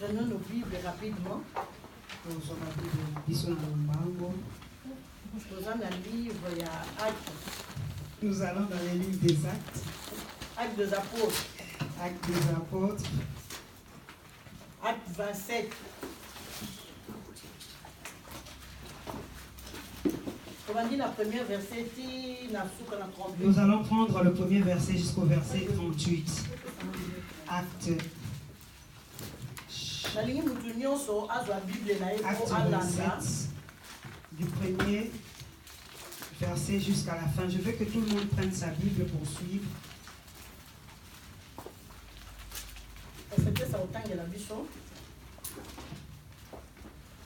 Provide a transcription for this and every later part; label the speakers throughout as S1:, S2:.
S1: Prenons nos Bibles rapidement. Nous allons dans le livre, il y a Actes.
S2: Nous allons dans les livres des Actes.
S1: Actes des Apôtres.
S2: Actes des Apôtres.
S1: Acte 27.
S2: Nous allons prendre le premier verset jusqu'au verset 38. Acte 27, du premier verset jusqu'à la fin. Je veux que tout le monde prenne sa Bible pour suivre.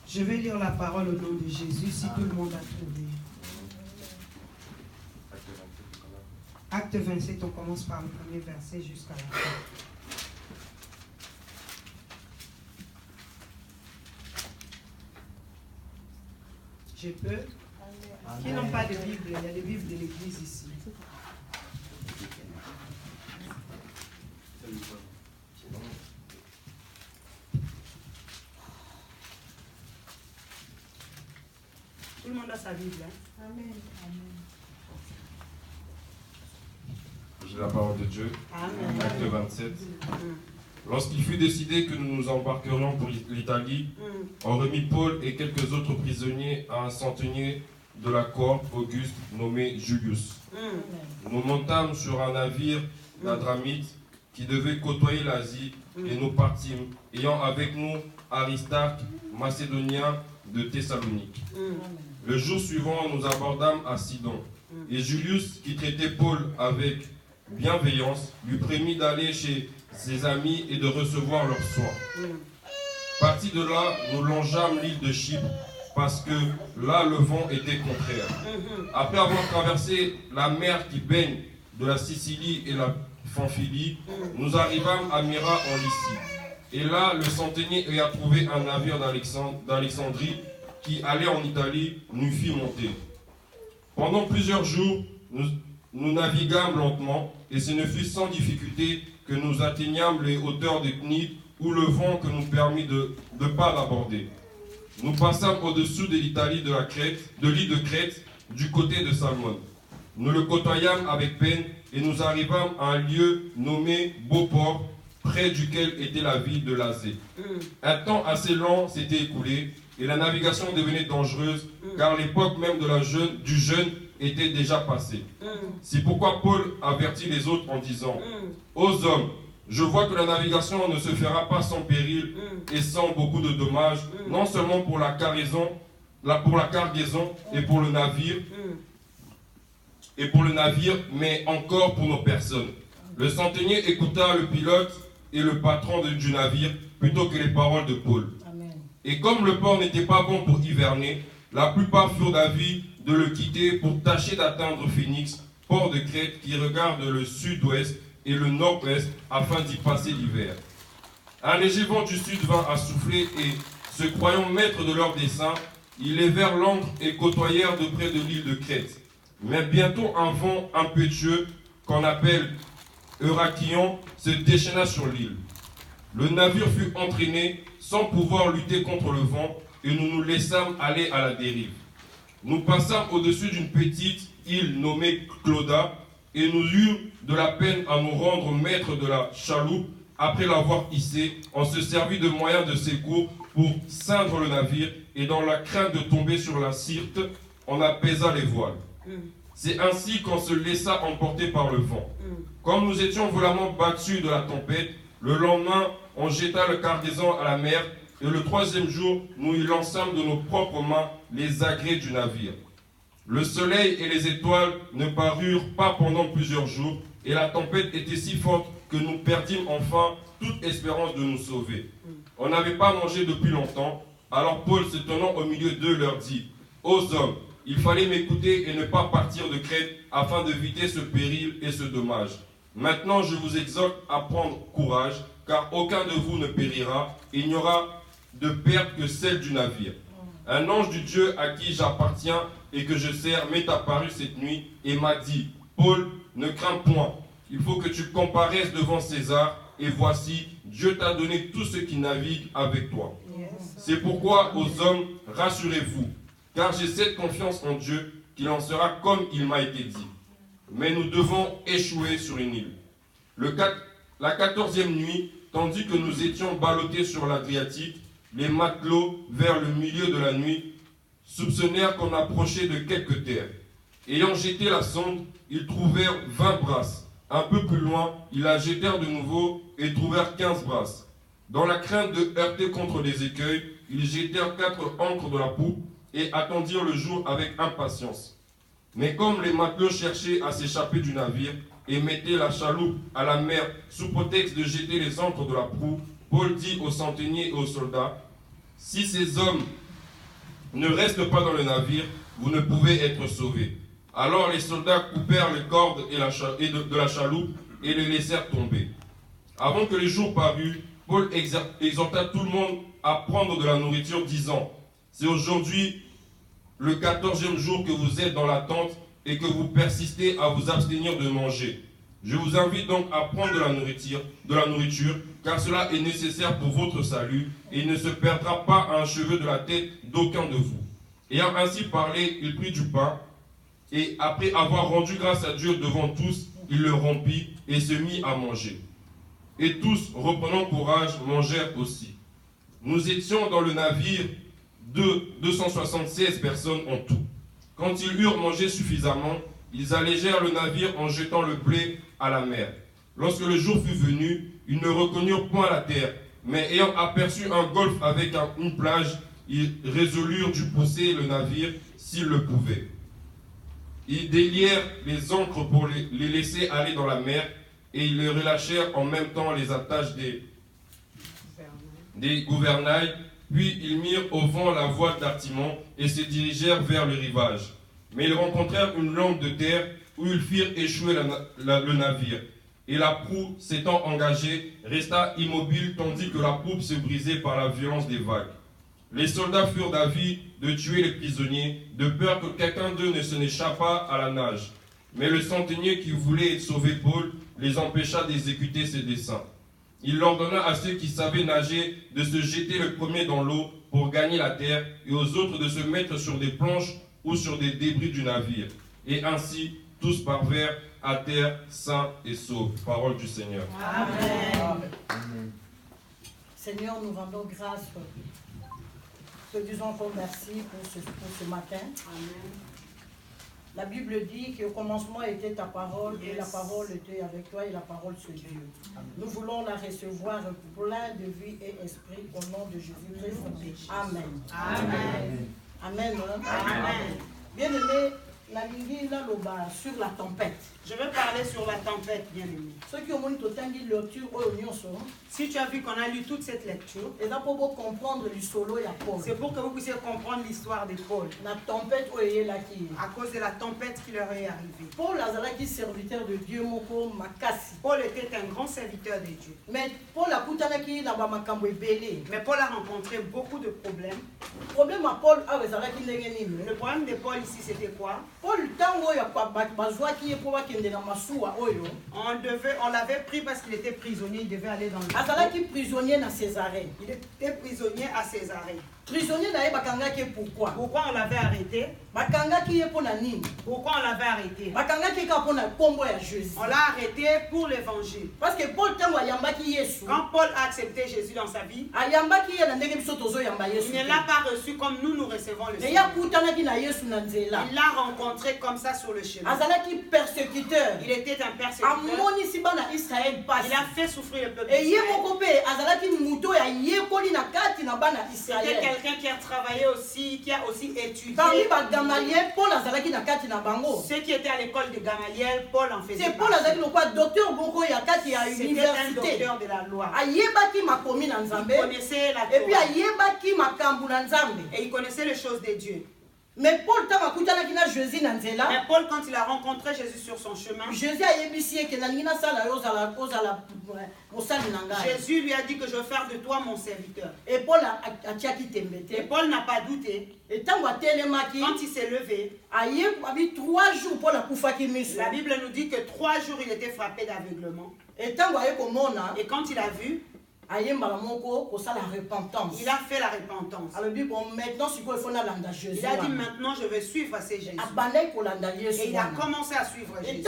S2: Je vais lire la parole au nom de Jésus si tout le monde a trouvé. Acte 27, on commence par le premier verset jusqu'à la fin. Je peux. Qui n'ont pas de Bible, il y a des Bibles de l'église ici. Tout le monde a sa Bible. Hein? Amen.
S3: J'ai la parole de Dieu.
S1: Amen.
S3: Acte 27. Lorsqu'il fut décidé que nous nous embarquerions pour l'Italie, on remit Paul et quelques autres prisonniers à un centenier de la cohorte Auguste nommé Julius. Nous montâmes sur un navire d'Adramite qui devait côtoyer l'Asie et nous partîmes, ayant avec nous Aristarque, macédonien de Thessalonique. Le jour suivant, nous abordâmes à Sidon. Et Julius, qui traitait Paul avec bienveillance, lui prémit d'aller chez ses amis et de recevoir leurs soins. Partis de là, nous longeâmes l'île de Chypre, parce que là, le vent était contraire. Après avoir traversé la mer qui baigne de la Sicile et la Pamphylie, nous arrivâmes à Myra en Lycie. Et là, le centenier ayant trouvé un navire d'Alexandrie qui allait en Italie, nous fit monter. Pendant plusieurs jours, nous naviguâmes lentement, et ce ne fut sans difficulté que nous atteignâmes les hauteurs de Cnide, où le vent que nous permit de pas l'aborder. Nous passâmes au-dessous de l'Italie de l'île de Crète, du côté de Salmone. Nous le côtoyâmes avec peine, et nous arrivâmes à un lieu nommé Beauport, près duquel était la ville de Lasée. Un temps assez long s'était écoulé, et la navigation devenait dangereuse, car l'époque même du jeûne était déjà passée. C'est pourquoi Paul avertit les autres en disant « Aux hommes, je vois que la navigation ne se fera pas sans péril et sans beaucoup de dommages, non seulement pour la cargaison et pour le navire, mais encore pour nos personnes. » Le centenier écouta le pilote et le patron du navire plutôt que les paroles de Paul. Et comme le port n'était pas bon pour hiverner, la plupart furent d'avis de le quitter pour tâcher d'atteindre Phoenix, port de Crète qui regarde le sud-ouest et le nord-ouest afin d'y passer l'hiver. Un léger vent du sud vint à souffler et, se croyant maîtres de leur dessein, ils levèrent l'ancre et côtoyèrent de près de l'île de Crète. Mais bientôt un vent impétueux, qu'on appelle Eurachyon, se déchaîna sur l'île. Le navire fut entraîné sans pouvoir lutter contre le vent et nous nous laissâmes aller à la dérive. Nous passâmes au-dessus d'une petite île nommée Clauda et nous eûmes de la peine à nous rendre maîtres de la chaloupe après l'avoir hissée. On se servit de moyens de secours pour ceindre le navire et dans la crainte de tomber sur la Syrte, on apaisa les voiles. C'est ainsi qu'on se laissa emporter par le vent. Comme nous étions violemment battus de la tempête, le lendemain, on jeta le cargaison à la mer et le troisième jour, nous y lançâmes de nos propres mains les agrès du navire. Le soleil et les étoiles ne parurent pas pendant plusieurs jours et la tempête était si forte que nous perdîmes enfin toute espérance de nous sauver. On n'avait pas mangé depuis longtemps, alors Paul, se tenant au milieu d'eux, leur dit « Ô hommes, il fallait m'écouter et ne pas partir de Crète afin d'éviter ce péril et ce dommage. Maintenant, je vous exhorte à prendre courage, car aucun de vous ne périra, et il n'y aura de perte que celle du navire. Un ange du Dieu à qui j'appartiens et que je sers m'est apparu cette nuit et m'a dit, Paul, ne crains point, il faut que tu comparaisses devant César, et voici, Dieu t'a donné tous ceux qui naviguent avec toi. C'est pourquoi, aux hommes, rassurez-vous, car j'ai cette confiance en Dieu qu'il en sera comme il m'a été dit. Mais nous devons échouer sur une île. La 14e nuit, tandis que nous étions ballottés sur l'Adriatique, les matelots, vers le milieu de la nuit, soupçonnèrent qu'on approchait de quelques terres. Ayant jeté la sonde, ils trouvèrent 20 brasses. Un peu plus loin, ils la jetèrent de nouveau et trouvèrent 15 brasses. Dans la crainte de heurter contre les écueils, ils jetèrent 4 ancres de la poupe et attendirent le jour avec impatience. Mais comme les matelots cherchaient à s'échapper du navire et mettaient la chaloupe à la mer sous prétexte de jeter les ancres de la proue, Paul dit aux centeniers et aux soldats, « Si ces hommes ne restent pas dans le navire, vous ne pouvez être sauvés. » Alors les soldats coupèrent les cordes de la chaloupe et les laissèrent tomber. Avant que le jour parût, Paul exhorta tout le monde à prendre de la nourriture, disant, « C'est aujourd'hui le 14e jour que vous êtes dans la tente et que vous persistez à vous abstenir de manger. Je vous invite donc à prendre de la nourriture, car cela est nécessaire pour votre salut, et il ne se perdra pas un cheveu de la tête d'aucun de vous. » Ayant ainsi parlé, il prit du pain, et après avoir rendu grâce à Dieu devant tous, il le rompit et se mit à manger. Et tous, reprenant courage, mangèrent aussi. Nous étions dans le navire de 276 personnes en tout. Quand ils eurent mangé suffisamment, ils allégèrent le navire en jetant le blé à la mer. Lorsque le jour fut venu, ils ne reconnurent point la terre, mais ayant aperçu un golfe avec une plage, ils résolurent d'y pousser le navire s'ils le pouvaient. Ils délièrent les ancres pour les laisser aller dans la mer, et ils les relâchèrent en même temps les attaches des gouvernails. Puis ils mirent au vent la voile d'Artimon et se dirigèrent vers le rivage. Mais ils rencontrèrent une langue de terre où ils firent échouer le navire. Et la proue, s'étant engagée, resta immobile tandis que la poupe se brisait par la violence des vagues. Les soldats furent d'avis de tuer les prisonniers, de peur que quelqu'un d'eux ne se n'échappât à la nage. Mais le centenier qui voulait sauver Paul les empêcha d'exécuter ses desseins. Il ordonna à ceux qui savaient nager de se jeter le premier dans l'eau pour gagner la terre, et aux autres de se mettre sur des planches ou sur des débris du navire. Et ainsi, tous parvinrent à terre sains et saufs. Parole du Seigneur.
S1: Amen. Seigneur, nous rendons grâce. Te disons encore merci pour ce matin. Amen. La Bible dit qu'au commencement était ta parole, et la parole était avec toi, et la parole se Dieu. Nous voulons la recevoir plein de vie et esprit au nom de Jésus-Christ. Amen. Amen. Amen. Amen. Bien-aimé, la ligne là sur la tempête.
S4: Je vais parler sur la tempête, bien-aimé.
S1: Ceux qui ont lecture,
S4: si tu as vu qu'on a lu toute cette lecture,
S1: et là pour comprendre le solo et Paul.
S4: C'est pour que vous puissiez comprendre l'histoire de Paul.
S1: La tempête
S4: à cause de la tempête qui leur est arrivée.
S1: Paul est serviteur de Dieu,
S4: Paul était un grand serviteur de Dieu.
S1: Mais Paul a
S4: rencontré beaucoup de problèmes.
S1: Le problème à Paul,
S4: le problème de Paul ici, c'était quoi?
S1: Paul,
S4: on l'avait pris parce qu'il était prisonnier, il devait aller dans le
S1: prisonnier à Césarée.
S4: Il était prisonnier à Césarée.
S1: Prisonnier pourquoi?
S4: Pourquoi on l'avait arrêté?
S1: Pourquoi
S4: on l'avait arrêté?
S1: On
S4: l'a arrêté pour l'évangile.
S1: Parce que Paul,
S4: quand Paul a accepté Jésus dans sa vie, il ne l'a pas reçu comme nous recevons le Seigneur. Il l'a rencontré comme ça sur le chemin.
S1: Persécuteur.
S4: Il était un persécuteur. Il a fait souffrir le peuple d'Israël. C'était quelqu'un qui a travaillé aussi, qui a aussi étudié. Ceux qui étaient à l'école de Gamaliel, Paul en faisait partie. C'était un docteur de la loi. Il connaissait la Torah. Et il connaissait les choses de Dieu.
S1: Mais Paul,
S4: quand il a rencontré Jésus sur son chemin, Jésus lui a dit que je veux faire de toi mon serviteur.
S1: Et Paul
S4: n'a pas douté.
S1: Et quand
S4: il s'est levé,
S1: 3 jours pour la
S4: la Bible nous dit que 3 jours il était frappé d'aveuglement. Et quand il a vu, Il a fait la repentance. Il a dit maintenant je vais suivre Jésus. Et il a commencé à suivre Jésus.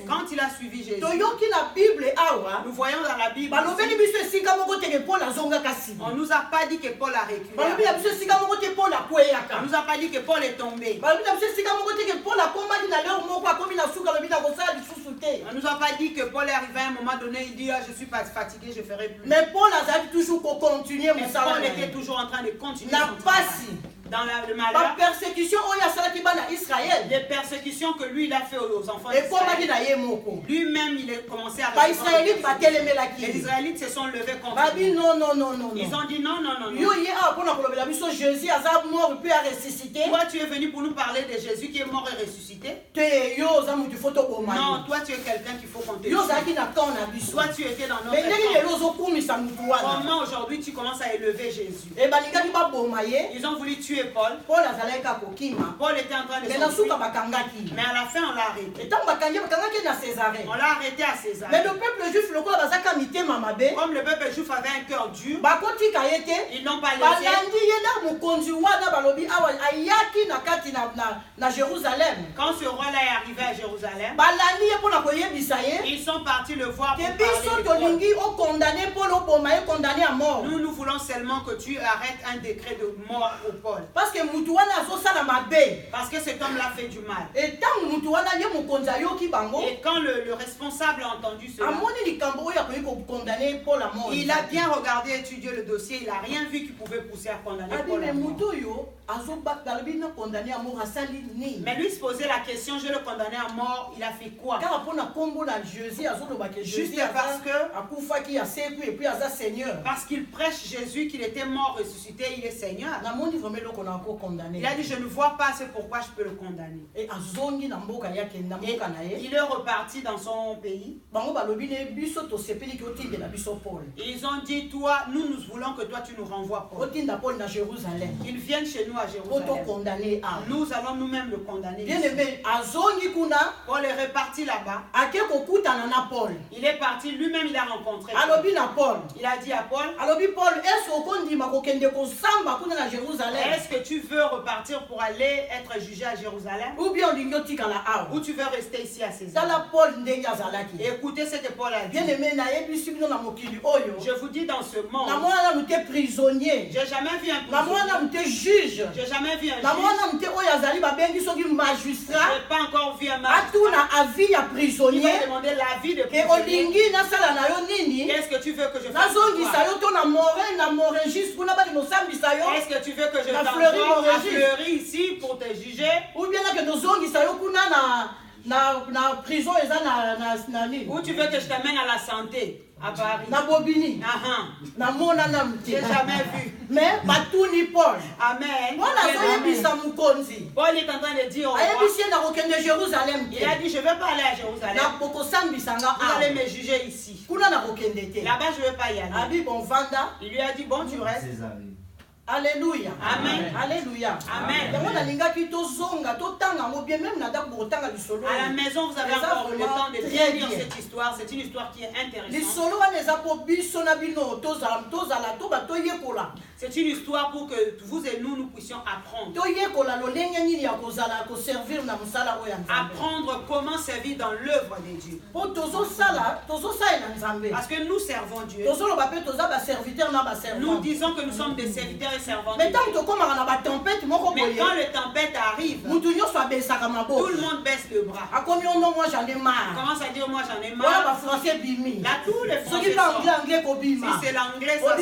S4: Quand il a suivi Jésus, nous voyons dans la Bible, on ne nous a pas dit que Paul a reculé. On ne nous a pas dit que Paul est tombé. On ne nous a pas dit que Paul est arrivé à un moment donné, il dit je suis pas fatigué, je ferai plus.
S1: Mais Paul a toujours continué.
S4: Paul était toujours en train de continuer. Dans le malheur,
S1: la persécution Israël,
S4: les persécutions que lui il a fait aux enfants d'Israël, lui-même il a commencé à les Israélites se sont levés contre lui. Ils ont dit non. Toi tu es venu pour nous parler de Jésus qui est mort et ressuscité. Non, toi tu es quelqu'un qu'il faut compter. Toi tu étais dans notre époque. Comment aujourd'hui tu commences à élever Jésus? Ils ont voulu tuer Paul. Paul était en train de s'enfuir. Mais à la fin, on l'a arrêté. On l'a arrêté à César.
S1: Mais le peuple juif,
S4: comme le peuple juif avait un cœur dur, ils n'ont pas laissé. Quand ce roi-là est arrivé à Jérusalem, ils sont partis le voir pour parler. Nous voulons seulement que tu arrêtes un décret de mort pour Paul. Parce que cet homme l'a fait du mal. Et quand le responsable a entendu cela, il a bien regardé, étudié le dossier, il n'a rien vu qui pouvait pousser à condamner Paul à mort. Mais lui se posait la question, je le condamnais à mort, il a fait quoi? Juste parce qu'il prêche Jésus, qu'il était mort, ressuscité, il est Seigneur. Il a dit, je ne vois pas, c'est pourquoi je peux le condamner. Et il est reparti dans son pays. Ils ont dit, toi, nous voulons que toi tu nous renvoies Paul. Ils viennent chez nous à Jérusalem. Nous allons nous-mêmes le condamner. Paul est reparti là-bas. Il est parti, lui-même il a rencontré Paul. Il a dit à Paul, est-ce que tu veux repartir pour aller être jugé à Jérusalem? Ou tu veux rester ici à César? Écoutez ce que Paul a dit. Je vous dis dans ce monde, j'ai jamais vu un prisonnier. J'ai jamais vu un juge. J'ai pas encore vu un magistrat. Il m'a demandé l'avis de prisonnier. Qu'est-ce que tu veux que je fasse? Est-ce que tu veux que je t'envoie à Fleury ici pour te juger? Ou bien que nous ou tu veux que je t'amène à la santé à Paris? J'ai jamais vu.
S1: Mais Paul.
S4: Amen. Paul est en train de dire au roi, il a dit je ne vais pas aller à Jérusalem. Vous allez me juger ici. Là-bas je ne vais pas y aller. Il lui a dit bon tu restes.
S1: Alléluia.
S4: Amen.
S1: Alléluia.
S4: Amen. À la maison, vous avez encore le temps de bien lire cette histoire. C'est une histoire qui est intéressante. C'est une histoire pour que vous et nous puissions apprendre. Apprendre comment servir dans l'œuvre de Dieu. Parce que nous servons Dieu. Nous disons que nous sommes des serviteurs et servants de Dieu. Mais quand le tempête arrive, tout le monde baisse le bras. Commence à dire moi j'en ai marre. Là tous les Français sortent. Si c'est l'anglais, ça sort.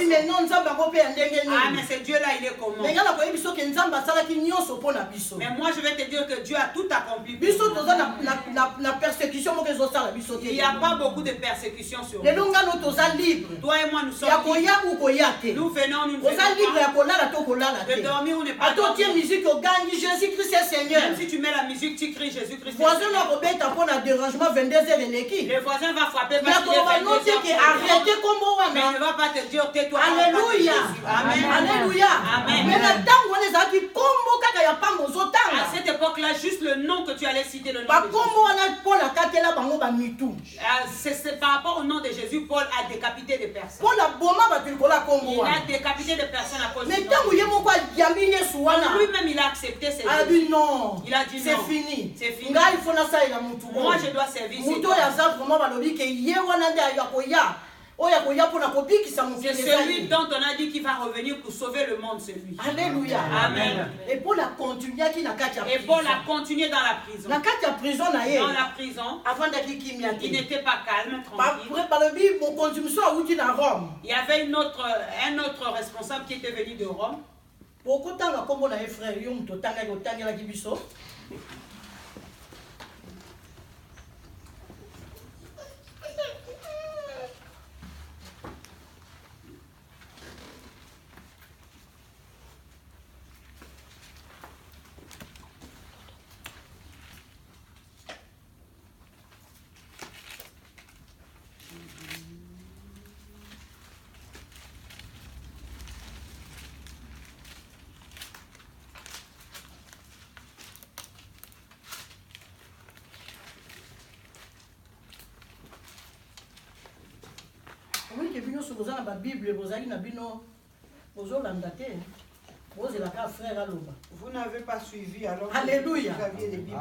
S4: Ah mais c'est Dieu là, il est comment? Mais moi je vais te dire que Dieu a tout accompli pour nous. Il n'y a pas beaucoup de persécutions sur nous. Toi et moi nous sommes libres. Nous venons, nous ne venons pas. De dormir ou ne pas dormir. Même si tu mets la musique, tu cries Jésus-Christ. Le voisin va frapper parce qu'il est 22h. Mais il ne va pas te dire tais-toi.
S1: Alléluia.
S4: Amen.
S1: Alléluia.
S4: Amen. À cette époque-là, juste le nom que tu allais citer, le nom de Jésus. C'est par rapport au nom de Jésus, Paul a décapité des personnes.
S1: Il a
S4: décapité des personnes à cause de lui-même, il a accepté ses
S1: dit non.
S4: Il a dit
S1: c'est
S4: non.
S1: fini.
S4: C'est fini.
S1: Moi,
S4: je dois servir. C'est celui dont on a dit qu'il va revenir pour sauver le monde, c'est lui.
S1: Alléluia.
S4: Amen.
S1: Et Paul a continué dans la
S4: prison.
S1: Dans la prison,
S4: Il n'était pas calme, tranquille. Il y avait un autre responsable qui était venu de Rome.
S2: Vous n'avez pas suivi alors.
S1: Alléluia.
S2: Vous aviez des Bibles.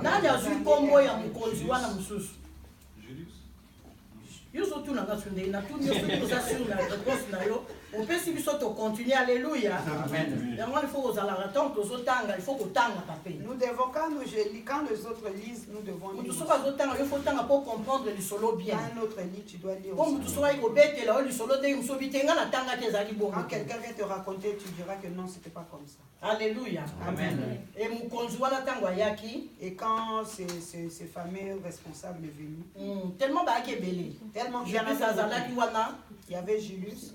S2: On peut si vous continuer, alléluia. Nous devons, quand les autres lisent, nous devons lire. Quand un autre lit, tu dois lire aussi. Quand quelqu'un vient te raconter, tu diras que non, c'était pas comme ça.
S1: Alléluia.
S2: Amen. Et quand ce fameux responsable est venu,
S1: tellement
S2: qu'il y avait Julius.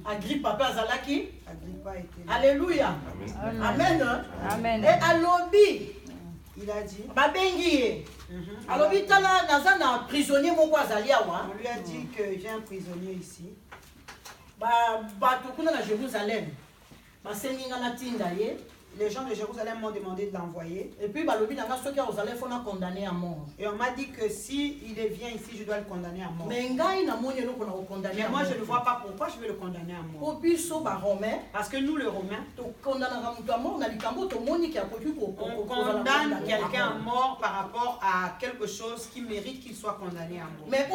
S5: Agrippa papa azalaki.
S1: Alléluia.
S5: Amen.
S1: Amen. Et alobi.
S2: Il a dit.
S1: Babengi. Alobi tala nazana prisonnier moko azali awa.
S2: On lui a dit que j'ai un prisonnier ici.
S1: Ba tukuna na Jérusalem. Ba senginga na tinda ye.
S2: Les gens de Jérusalem m'ont demandé de l'envoyer.
S1: Et puis, on a condamné à mort.
S2: Et on m'a dit que si il vient ici, je dois le condamner à mort.
S1: Mais
S2: moi, je ne vois pas pourquoi je vais le condamner à mort.
S4: Parce que nous, les Romains,
S1: on
S4: condamne quelqu'un à mort par rapport à quelque chose qui mérite qu'il soit condamné à mort. Mais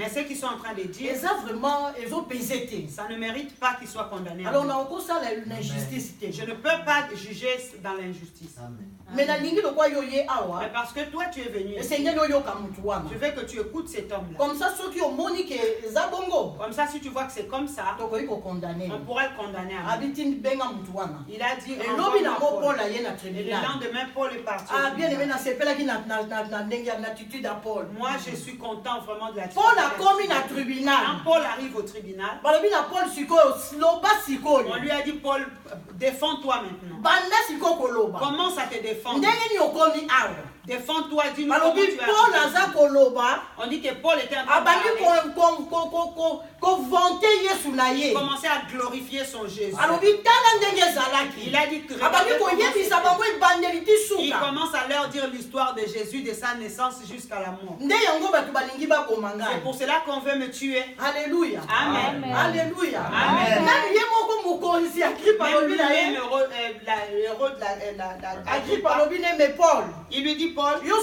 S4: ce qu'ils sont en train de dire, ça ne mérite pas qu'il soit condamné à mort.
S1: Alors, on a l'injustice.
S4: Je ne peux pas juger dans l'injustice.
S1: Mais
S4: parce que toi tu es venu. Je veux que tu écoutes cet homme-là.
S1: Comme ça,
S4: si tu vois que c'est comme ça, on pourra le condamner à mort. Il a dit. Et le lendemain, Paul est parti. Moi, je suis content vraiment de la Quand Paul arrive au tribunal, on lui a dit, Paul, défends-toi maintenant. Commence à te défendre. Défends-toi, dis-nous comment tu as. On dit que Paul était en train de commencer à glorifier son Jésus. Il a dit que il commence à leur dire l'histoire de Jésus, de sa naissance jusqu'à la mort. C'est pour cela qu'on veut me tuer.
S1: Alléluia.
S4: Amen.
S1: Alléluia.
S4: Amen. Il lui dit, Paul, toi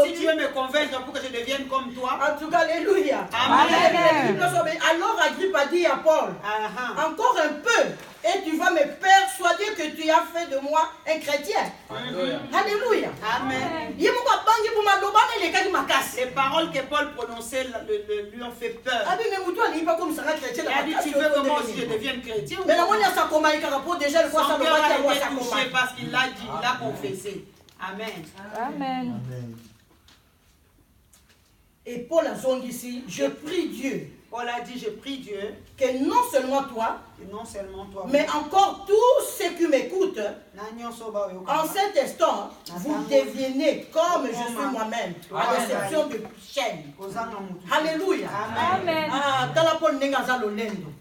S4: aussi tu veux me convaincre pour que je devienne comme toi.
S1: En tout cas, alléluia.
S4: Amen.
S1: Alors Agrippa dit à Paul, encore un peu et tu vas me persuader que tu as fait de moi un chrétien. Alléluia.
S4: Amen. Les paroles que Paul prononçait lui ont fait peur. Il a dit, tu veux que moi aussi je devienne chrétien?
S1: Mais son cœur
S4: a été touché parce qu'il l'a dit, il l'a confessé. Amen.
S5: Amen.
S1: Et Paul a dit ici, je prie Dieu.
S4: Paul a dit, je prie Dieu
S1: que non seulement toi,
S4: mais
S1: encore tous ceux qui m'écoutent, en cet instant, vous devenez comme je suis moi-même, à l'exception de chaîne. Alléluia.
S5: Amen.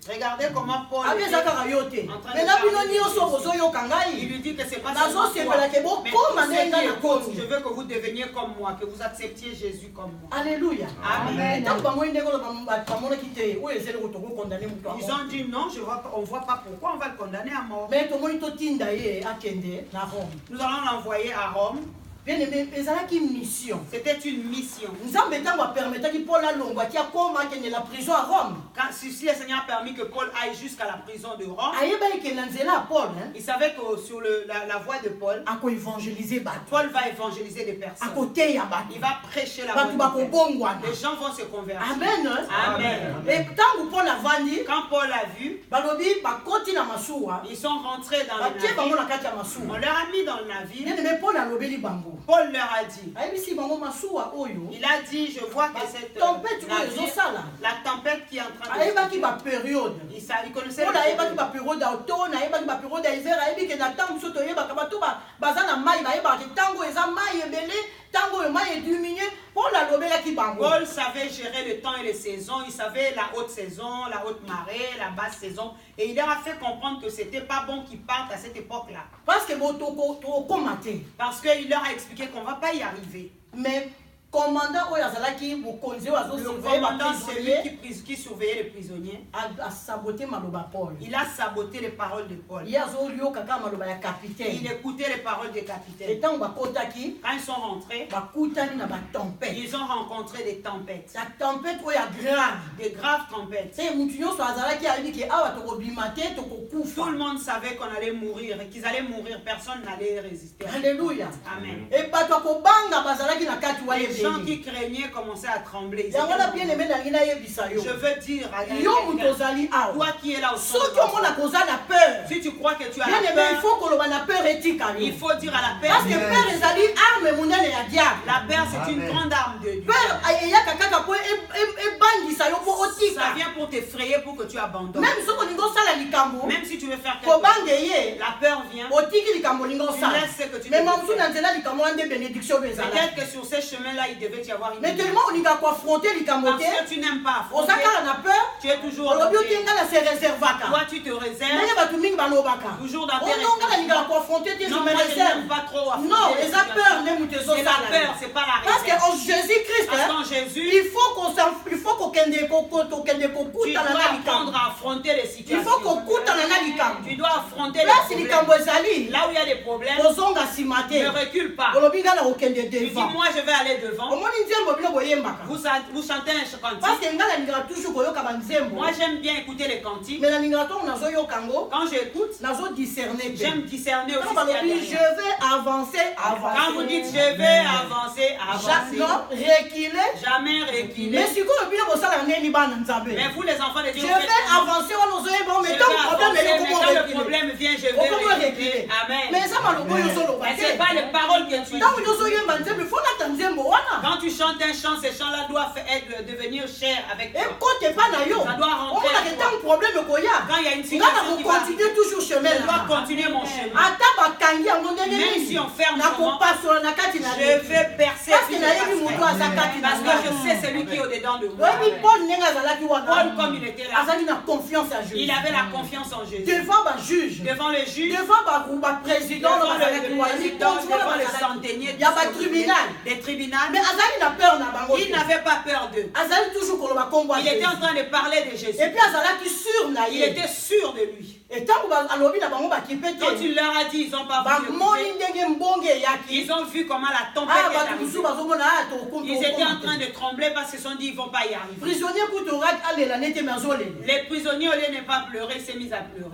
S4: Regardez comment Paul il lui dit que c'est pas seulement toi, mais je veux que vous deveniez comme moi, que vous acceptiez Jésus comme moi.
S1: Alléluia.
S4: Amen. Ils ont dit non, on ne voit pas pourquoi on va le condamner à mort. Nous allons l'envoyer à Rome. C'était une mission. Quand si le Seigneur a permis que Paul aille jusqu'à la prison de Rome, il savait que sur la voie de Paul, Paul va évangéliser des personnes. Il va prêcher la bonne nouvelle. Les gens vont se convertir.
S1: Amen.
S4: Amen.
S1: Et
S4: quand Paul a vu, ils sont rentrés dans le navire. On leur a mis dans le navire. Paul leur a dit, il a dit, je vois que cette tempête, la tempête qui est en train de il connaissait la période. Paul savait gérer le temps et les saisons. Il savait la haute saison, la haute marée, la basse saison. Et il leur a fait comprendre que c'était pas bon qu'ils partent à cette époque-là. Parce qu'il leur a expliqué qu'on va pas y arriver.
S1: Mais le commandant,
S4: celui qui surveillait les prisonniers,
S1: a saboté Paul.
S4: Il a saboté les paroles de Paul. Il écoutait les paroles des capitaines. Quand ils sont rentrés, ils ont rencontré des tempêtes. Des graves tempêtes. Tout le monde savait qu'on allait mourir et qu'ils allaient mourir. Personne n'allait résister.
S1: Alléluia.
S4: Amen.
S1: Les
S4: gens qui craignaient commençaient à trembler. Je veux dire à toi qui es là au centre, si tu crois que tu as la peur, il faut dire à la peur,
S1: parce que
S4: la peur c'est une grande arme de Dieu. Ça vient pour t'effrayer, pour que tu abandonnes. Même si tu veux faire quelque chose, la peur vient. Tu laisses ce que tu veux faire. Peut-être que sur ces chemins-là, il devait y avoir une
S1: mais tellement on y a affronter les camotés.
S4: Parce que tu n'aimes pas affronter.
S1: Tu
S4: es toujours toi tu te réserves. Toujours dans tes réserves. Non, moi je n'aime pas trop affronter.
S1: Non, les peurs
S4: c'est la peur, c'est pas la réserve.
S1: Parce qu'en Jésus-Christ, il faut qu'on tu
S4: dois apprendre à affronter les situations.
S1: Il faut qu'on
S4: tu dois affronter les problèmes. Là où il y a des problèmes, ne recule pas. Tu dis moi je vais aller devant. Vous chantez un cantique. Moi j'aime bien écouter les cantiques. Quand j'écoute, j'aime discerner aussi.
S1: Je vais avancer.
S4: Quand vous dites je vais avancer, jamais reculer. Mais vous les enfants de Dieu,
S1: je vais avancer. Mais quand
S4: le problème vient, je vais reculer. Amen. Mais c'est pas les paroles que tu dis. Quand tu chantes un chant, ces chants-là doivent devenir chers avec toi. Ça doit rentrer. Quand il y a une situation qui va, je dois continuer mon chemin. Même si on ferme je vais percer. Parce que je sais celui qui est au-dedans de moi. Paul, comme il était là, il avait la confiance en Jésus.
S1: Devant le juge,
S4: devant le
S1: président,
S4: devant le centenier,
S1: il y a des tribunaux. Mais il
S4: n'avait pas peur d'eux. Il était en train de parler de Jésus.
S1: Et puis
S4: il était sûr de lui.
S1: Et quand
S4: tu leur as dit, ils n'ont pas voulu. Ils ont vu comment la tempête est arrivée. Ils étaient en train de trembler parce qu'ils se sont dit, ils ne vont pas y arriver. Les prisonniers, au lieu de ne pas pleurer, s'est mis à pleurer.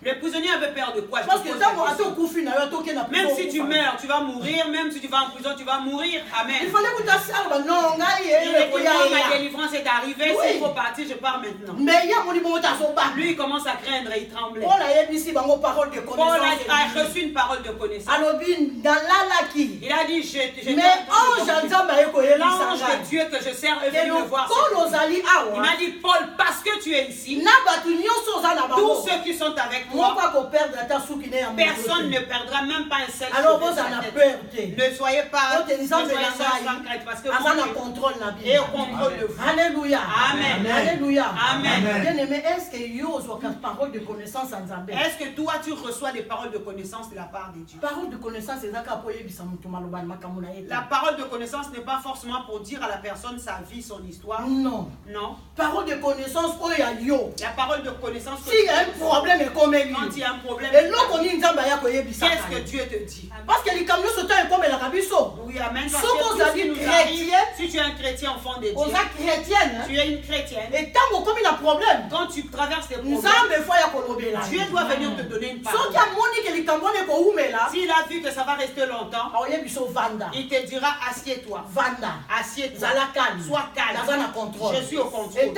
S4: Le prisonnier avait peur de quoi?
S1: Parce que
S4: Même si tu meurs, tu vas mourir. Même si tu vas en prison, tu vas mourir. Amen. Il fallait que tu ma délivrance est arrivée. S'il faut partir, je pars maintenant. Lui, il commence à craindre et il tremblait. Paul a reçu une parole de connaissance. Il a dit, l'ange de Dieu que je sers est venu me voir. Il m'a dit, Paul, parce que tu es ici, tous ceux qui sont avec moi, personne ne perdra même pas un seul. Ne soyez pas sans crainte, parce que vous êtes au contrôle de vous.
S1: Alléluia.
S4: Amen.
S1: Alléluia.
S4: Amen.
S1: Bien-aimé, est-ce que
S4: toi tu reçois des paroles de connaissance de la part de Dieu?
S1: Parole de connaissance,
S4: la parole de connaissance n'est pas forcément pour dire à la personne sa vie, son histoire.
S1: Non.
S4: Non.
S1: Parole de connaissance,
S4: la parole de connaissance.
S1: S'il y a un problème,
S4: quand il y a un problème, qu'est-ce que Dieu te dit?
S1: Parce que les camions sont comme la rabisso.
S4: Oui, amen. Si tu es un chrétien enfant de Dieu, tu es une chrétienne.
S1: Et tant qu'on il a problème,
S4: quand tu traverses des problèmes, Dieu doit venir te donner une parole. S'il a vu que ça va rester longtemps, il te dira assieds-toi. Assieds-toi. Sois calme. Je suis au contrôle.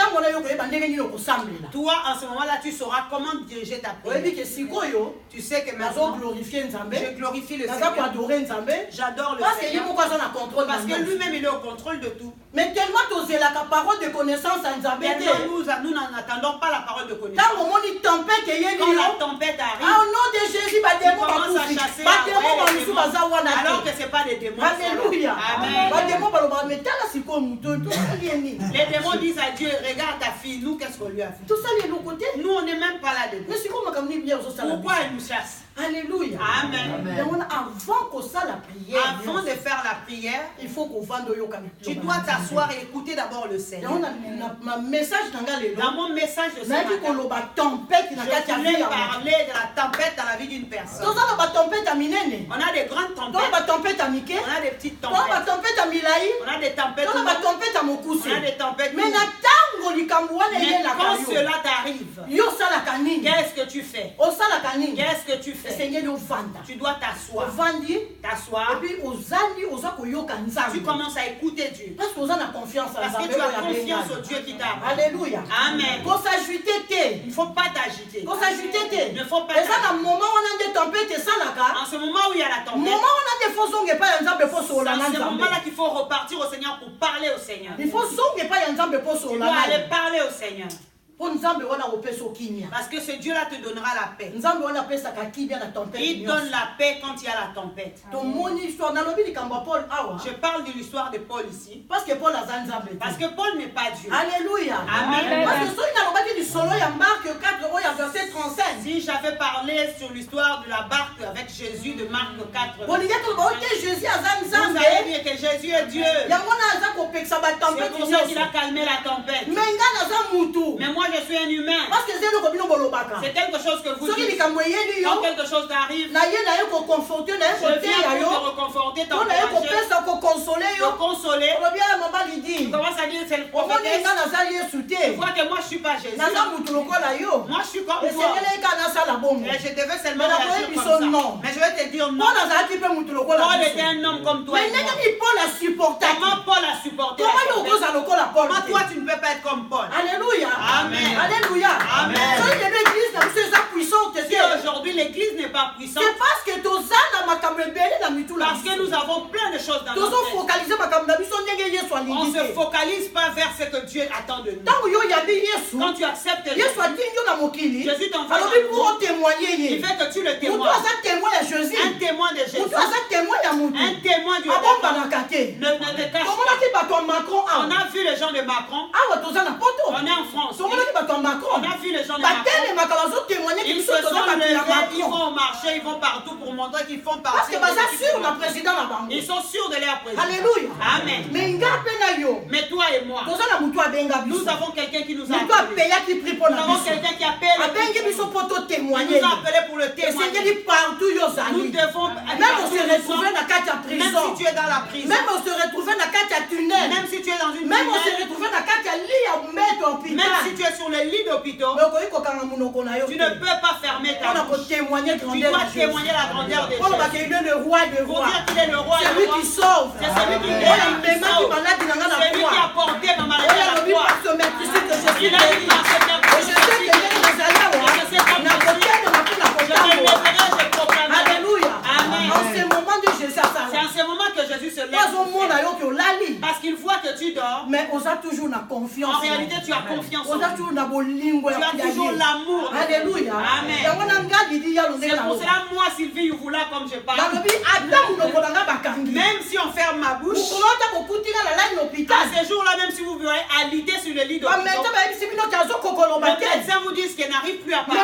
S4: Toi, en ce moment-là, tu sauras comment diriger ta prière. Tu sais que maintenant, je glorifie le Seigneur. J'adore le Seigneur. Parce que lui-même, il est au contrôle de tout.
S1: Mais tellement tu as la parole de connaissance en Zambé.
S4: Nous n'attendons pas la parole de connaissance.
S1: Quand
S4: la tempête arrive,
S1: au nom de Jésus,
S4: tu commences à chasser alors que ce n'est pas des démons.
S1: Alléluia.
S4: Amen.
S1: Les
S4: démons disent à Dieu, regarde ta fille, nous qu'est-ce qu'on lui a fait?
S1: Tout ça, il est de côté.
S4: Nous, on n'est même pas là dedans. Pourquoi elle nous chasse?
S1: Alléluia.
S4: Amen. Avant de faire la prière,
S1: il faut qu'on vende.
S4: Tu dois t'asseoir et écouter d'abord le Seigneur. Dans mon message de ce matin, je voulais parler de la tempête dans la vie d'une personne. On a des grandes tempêtes. On a des petites tempêtes. On a des tempêtes. On a des tempêtes. Mais quand cela t'arrive, qu'est-ce que tu fais? Qu'est-ce que tu fais? Tu dois t'asseoir. Tu commences à écouter Dieu. Parce que tu as confiance au Dieu qui t'a appelé.
S1: Alléluia.
S4: Amen. Il ne faut pas t'agiter. Il ne faut pas t'agiter. En ce moment où il y a la tempête, c'est ce moment-là qu'il faut repartir au Seigneur pour parler au Seigneur. Tu dois aller parler au Seigneur. Parce que ce Dieu-là te donnera la paix. Il donne la paix quand il y a la tempête. Je parle de l'histoire de Paul ici. Parce que Paul n'est pas Dieu.
S1: Alléluia.
S4: Amen.
S1: Si
S4: j'avais parlé sur l'histoire de la barque avec Jésus de Marc 4, vous avez dit que Jésus est Dieu. C'est pour ça qu'il a calmé la tempête. Mais moi je suis un humain. C'est quelque chose que vous dites. Quand quelque chose t'arrive, je viens pour te reconforter, t'encourager, te consoler. Tu commences à dire c'est le prophétesse. Tu vois que moi je ne suis pas Jésus. Moi je suis comme toi. Et je devais seulement réagir comme ça. Mais je vais te dire non. Paul était un homme comme toi. Comment Paul a supporté? Comment toi tu ne peux pas être comme Paul?
S1: Alléluia.
S4: Amen.
S1: Alléluia.
S4: Amen.
S1: Si
S4: aujourd'hui l'église n'est pas puissante,
S1: c'est parce que
S4: nous avons plein de choses dans notre tête. On ne se focalise pas vers ce que Dieu attend de nous. Quand tu acceptes Jésus t'envoie dans le monde. Il fait que tu le témoignes. Un témoin de Jésus. Un témoin du roi. Ne te cache pas. On a vu les gens de Macron. On est en France. On a vu les gens de Macron. Ils se sont levés, ils vont au marché, ils vont partout pour montrer qu'ils font partie. Ils sont sûrs de leur président.
S1: Alléluia.
S4: Amen. Mais toi et moi, nous avons quelqu'un qui nous a appelé. Nous avons quelqu'un qui appelle. Il nous a appelé pour le témoigner. Nous devons, même si tu es dans la prison, même si tu es dans une
S1: même on se retrouve dans la
S4: Même si tu es sur le lit d'hôpital, tu ne peux pas fermer ta bouche. Tu dois témoigner la grandeur de Jésus. Pour dire qu'il est le roi des rois. C'est lui qui sauve. C'est celui qui guérit, qui sauve. C'est lui qui a porté ma maladie à la croix. Il a dit dans cette Alléluia. Amen. C'est en ce moment que Jésus se lève. Parce qu'il voit que tu dors.
S1: Mais on a toujours la confiance.
S4: En réalité, tu as confiance en
S1: lui. Tu
S4: as toujours l'amour.
S1: Alléluia.
S4: Amen. C'est pour cela, moi, Sylvie Yuvula, comme je parle. Même si on ferme ma bouche, à ce jour-là, même si vous verrez alité sur le lit d'hôpital, le médecin vous dit qu'il n'arrive plus à parler.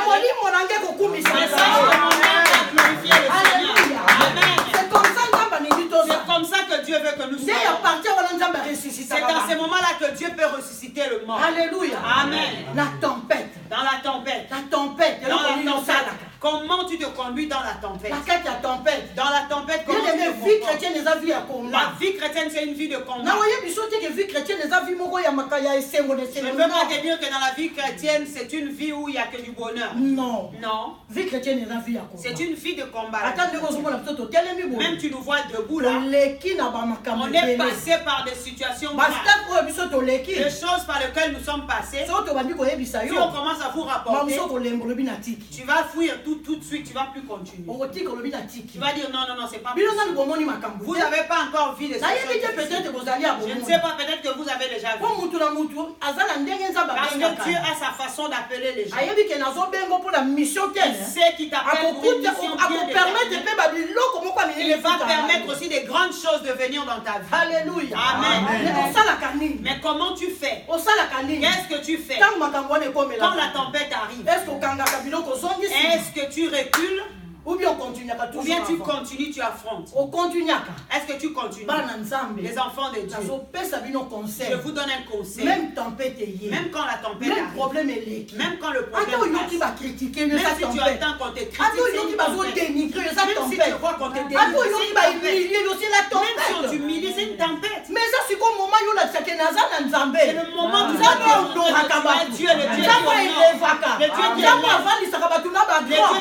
S4: C'est comme ça que Dieu veut que nous soyons. C'est dans ces moments-là que Dieu peut ressusciter le mort.
S1: Alléluia.
S4: Amen.
S1: La tempête.
S4: Dans la tempête. Comment tu te conduis dans la tempête? Dans la tempête, comment tu te comportes? La vie chrétienne, c'est une vie de combat. Je ne veux pas te dire que dans la vie chrétienne, c'est une vie où il n'y a que du bonheur.
S1: Non.
S4: Non.
S1: Vie chrétienne,
S4: c'est une vie de combat. Même tu nous vois debout là. On est passé par des situations graves. Des choses par lesquelles nous sommes passés. Si on commence à vous rapporter, tu vas fuir tout de suite, tu ne vas plus continuer. Tu vas dire non, c'est pas possible. Vous n'avez pas encore vu des choses. Je ne sais pas, peut-être que vous avez déjà vu. Parce que Dieu a sa façon d'appeler les gens. Il sait qu'il t'appelle pour une mission bien déterminée. Il va permettre aussi des grandes choses de venir dans ta vie.
S1: Alléluia.
S4: Amen. Mais comment tu fais? Qu'est-ce que tu fais? Quand la tempête arrive, est-ce que tu recules?
S1: Ou bien on continue.
S4: Ou bien tu continues, tu affrontes. Est-ce que tu continues? Les enfants de Dieu. Je vous donne un conseil.
S1: Même tempête.
S4: Même quand la tempête arrive. Même quand le problème passe. Même si tu attends qu'on te critique, même si tu vois qu'on te dénigre, même si on t'humilie, c'est une tempête.
S1: Mais ça c'est comme le moment où
S4: c'est le moment où tu as Dieu, le Dieu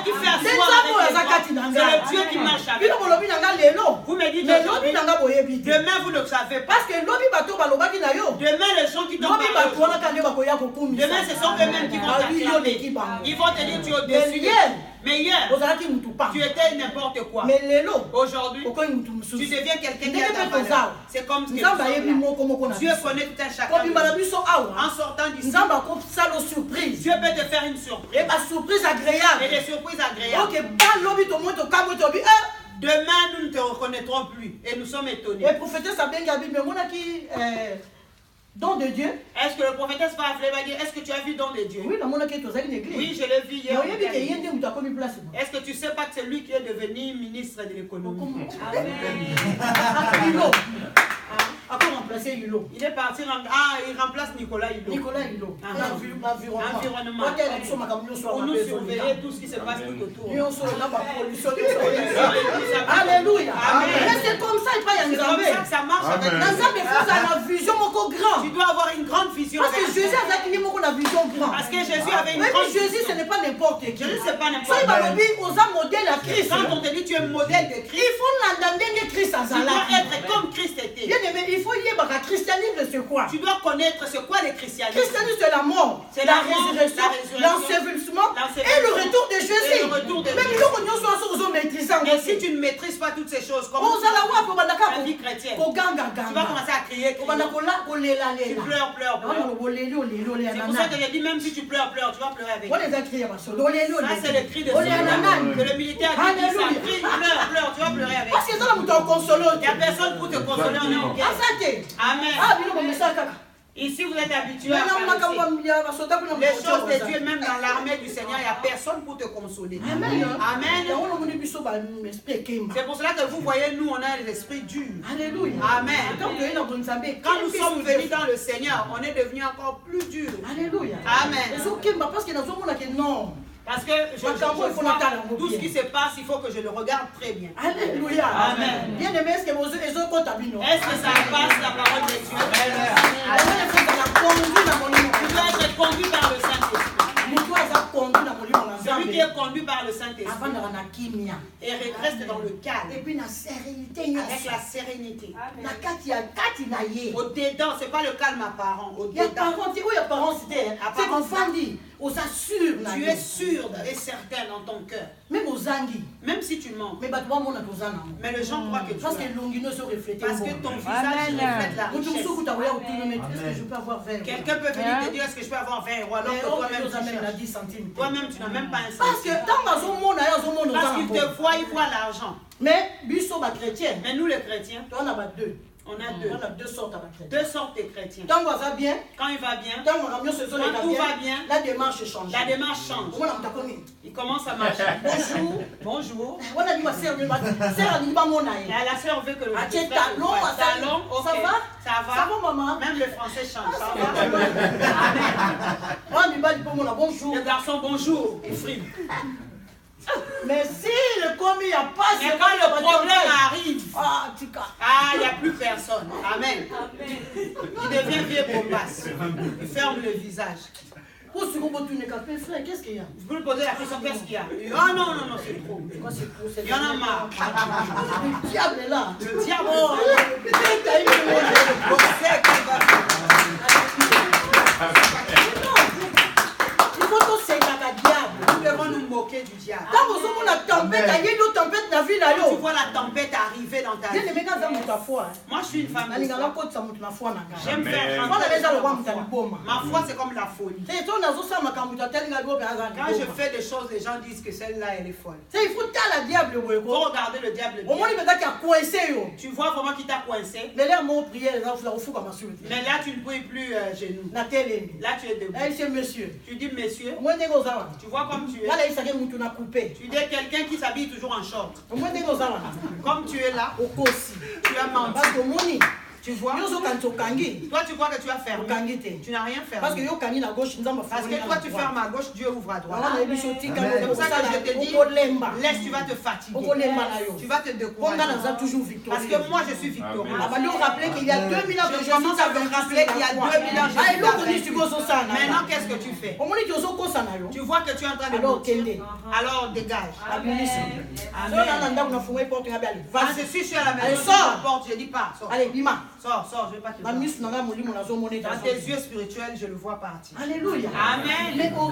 S4: qui fait asseoir. C'est le Dieu qui marche avec vous. Vous me dites demain vous ne savez pas. Demain les gens qui t'ont parlé, demain ce sont eux-mêmes qui vont t'acclamer. Ils vont te dire tu es au-dessus. Mais hier, tu étais n'importe quoi. Aujourd'hui, tu deviens quelqu'un qui a ta valeur. C'est comme ce que Dieu connaît tout un chacun. En sortant d'ici, Dieu peut te faire une surprise. Et des surprises agréables. Demain, nous ne te reconnaîtrons plus. Et nous sommes étonnés.
S1: Et prophétesse a bien gardé, mais moi qui don de Dieu.
S4: Est-ce que le prophétesse va dire, est-ce que tu as vu don de Dieu?
S1: Oui, oui,
S4: je l'ai vu hier.
S1: Est-ce
S4: que tu sais pas que c'est lui qui est devenu ministre de l'économie? Il est parti, il remplace Nicolas Hulot. Environnement. Pour nous surveiller tout ce qui se passe tout autour.
S1: Alléluia. Mais c'est comme ça, il
S4: c'est comme ça que ça marche avec
S1: nous.
S4: Tu dois avoir une grande vision.
S1: Parce que Jésus avait une vision grande.
S4: Parce que Jésus avait une grande vision.
S1: Jésus, ce n'est pas n'importe qui.
S4: Jésus, ce n'est pas n'importe qui. Quand on te dit tu es modèle de Christ,
S1: il faut
S4: tu dois être comme Christ était.
S1: Bien aimé, il faut y avoir un christianisme, c'est quoi?
S4: Tu dois connaître ce quoi le christianisme.
S1: Christianisme, c'est la mort,
S4: c'est la résurrection,
S1: l'ensevelissement et le retour de Jésus. Même
S4: mais si tu ne maîtrises pas toutes ces choses, comment la vie chrétienne, tu vas commencer à crier. Tu pleures. C'est pour ça que je dis, même si tu pleures, tu vas pleurer avec. Ça, c'est le cri de Satan. Que le militaire dit, ça crie, pleure, tu vas pleurer avec.
S1: Parce que ça, il n'y
S4: a personne pour te consoler en guerre. Amen. Ici, vous êtes habitués à parler. Les choses de Dieu, même dans l'armée du Seigneur, il n'y a personne pour te consoler.
S1: Amen.
S4: C'est pour cela que vous voyez, nous, on a l'esprit dur.
S1: Alléluia.
S4: Amen. Quand nous sommes venus dans le Seigneur, on est devenu encore plus dur.
S1: Alléluia.
S4: Amen. Parce que je vois tout ce qui se passe, il faut que je le regarde très bien.
S1: Alléluia.
S4: Amen.
S1: Bien aimé, est-ce que
S4: ça passe la parole de Dieu?
S1: Amen.
S4: être conduit par le Saint-Esprit. Celui qui est conduit par le Saint-Esprit et reste dans le calme.
S1: Et puis la sérénité.
S4: Avec la sérénité. Au-dedans, ce n'est pas le calme apparent. Au-dedans.
S1: C'est qu'on dit.
S4: Tu es sûr et certain dans ton cœur. Même si tu mens. Mais les gens croient que tu
S1: parce que ton visage reflète
S4: la richesse. Quelqu'un peut venir te dire est-ce que je peux avoir 20 euros alors que toi-même tu n'as même pas un centime.
S1: Parce que
S4: parce qu'il te voit, il voit l'argent.
S1: Mais
S4: nous les chrétiens,
S1: on a deux.
S4: On a deux sortes de chrétiens. Deux sortes de chrétiens.
S1: Quand il va bien,
S4: quand il va bien,
S1: quand tout va bien, la démarche change.
S4: La démarche change. Il commence à marcher.
S1: Bonjour.
S4: Bonjour.
S1: On a dit ma sœur, la
S4: sœur veut que le
S1: talon,
S4: ça va? Ça va,
S1: maman.
S4: Même le français change. Ça
S1: va? Bonjour.
S4: Le garçon, bonjour. Il frime.
S1: Mais si le commis n'y a pas...
S4: Mais quand le problème arrive, il n'y a plus personne. Amen. Il devient vieux bombasse. Il ferme le visage.
S1: Qu'est-ce qu'il y a?
S4: Vous lui posez la question, qu'est-ce qu'il y a? Ah non, c'est trop. Il y en a marre.
S1: Le diable est là.
S4: Le diable
S1: il faut que c'est la diable.
S4: Nous devons nous moquer du diable.
S1: Quand vous avez la tempête,
S4: tu vois la tempête arriver dans ta vie. Moi, je suis une femme. J'aime faire. Ma foi, c'est comme la folie. Quand je fais des choses, les gens disent que celle-là, elle est folle.
S1: Il faut
S4: regarder le diable. Tu vois comment il t'a coincé. Mais là, tu ne pries plus genoux. Là, tu es debout. Tu dis monsieur. Tu vois comme tu es. Tu dis quelqu'un qui s'habille toujours en short. Comme tu es là, tu as menti. Tu vois? Toi, tu crois que tu as fermé. Tu n'as rien fermé. Parce que toi, tu fermes à gauche, Dieu ouvre à droite. C'est pour ça que je te dis, laisse, tu vas te fatiguer. Tu vas te décourager. Parce que moi, je suis victorieux.
S1: Je commence à me rappeler qu'il y a 2000 ans,
S4: maintenant, qu'est-ce que tu fais? Tu vois que tu es en train de mentir. Alors, dégage. Amen. Je suis sur la maison, je porte, je dis pas.
S1: Allez, Bima.
S4: Sors, je vais pas te voir. Dans tes yeux spirituels, je le vois partir.
S1: Alléluia.
S4: Amen.
S1: Mais au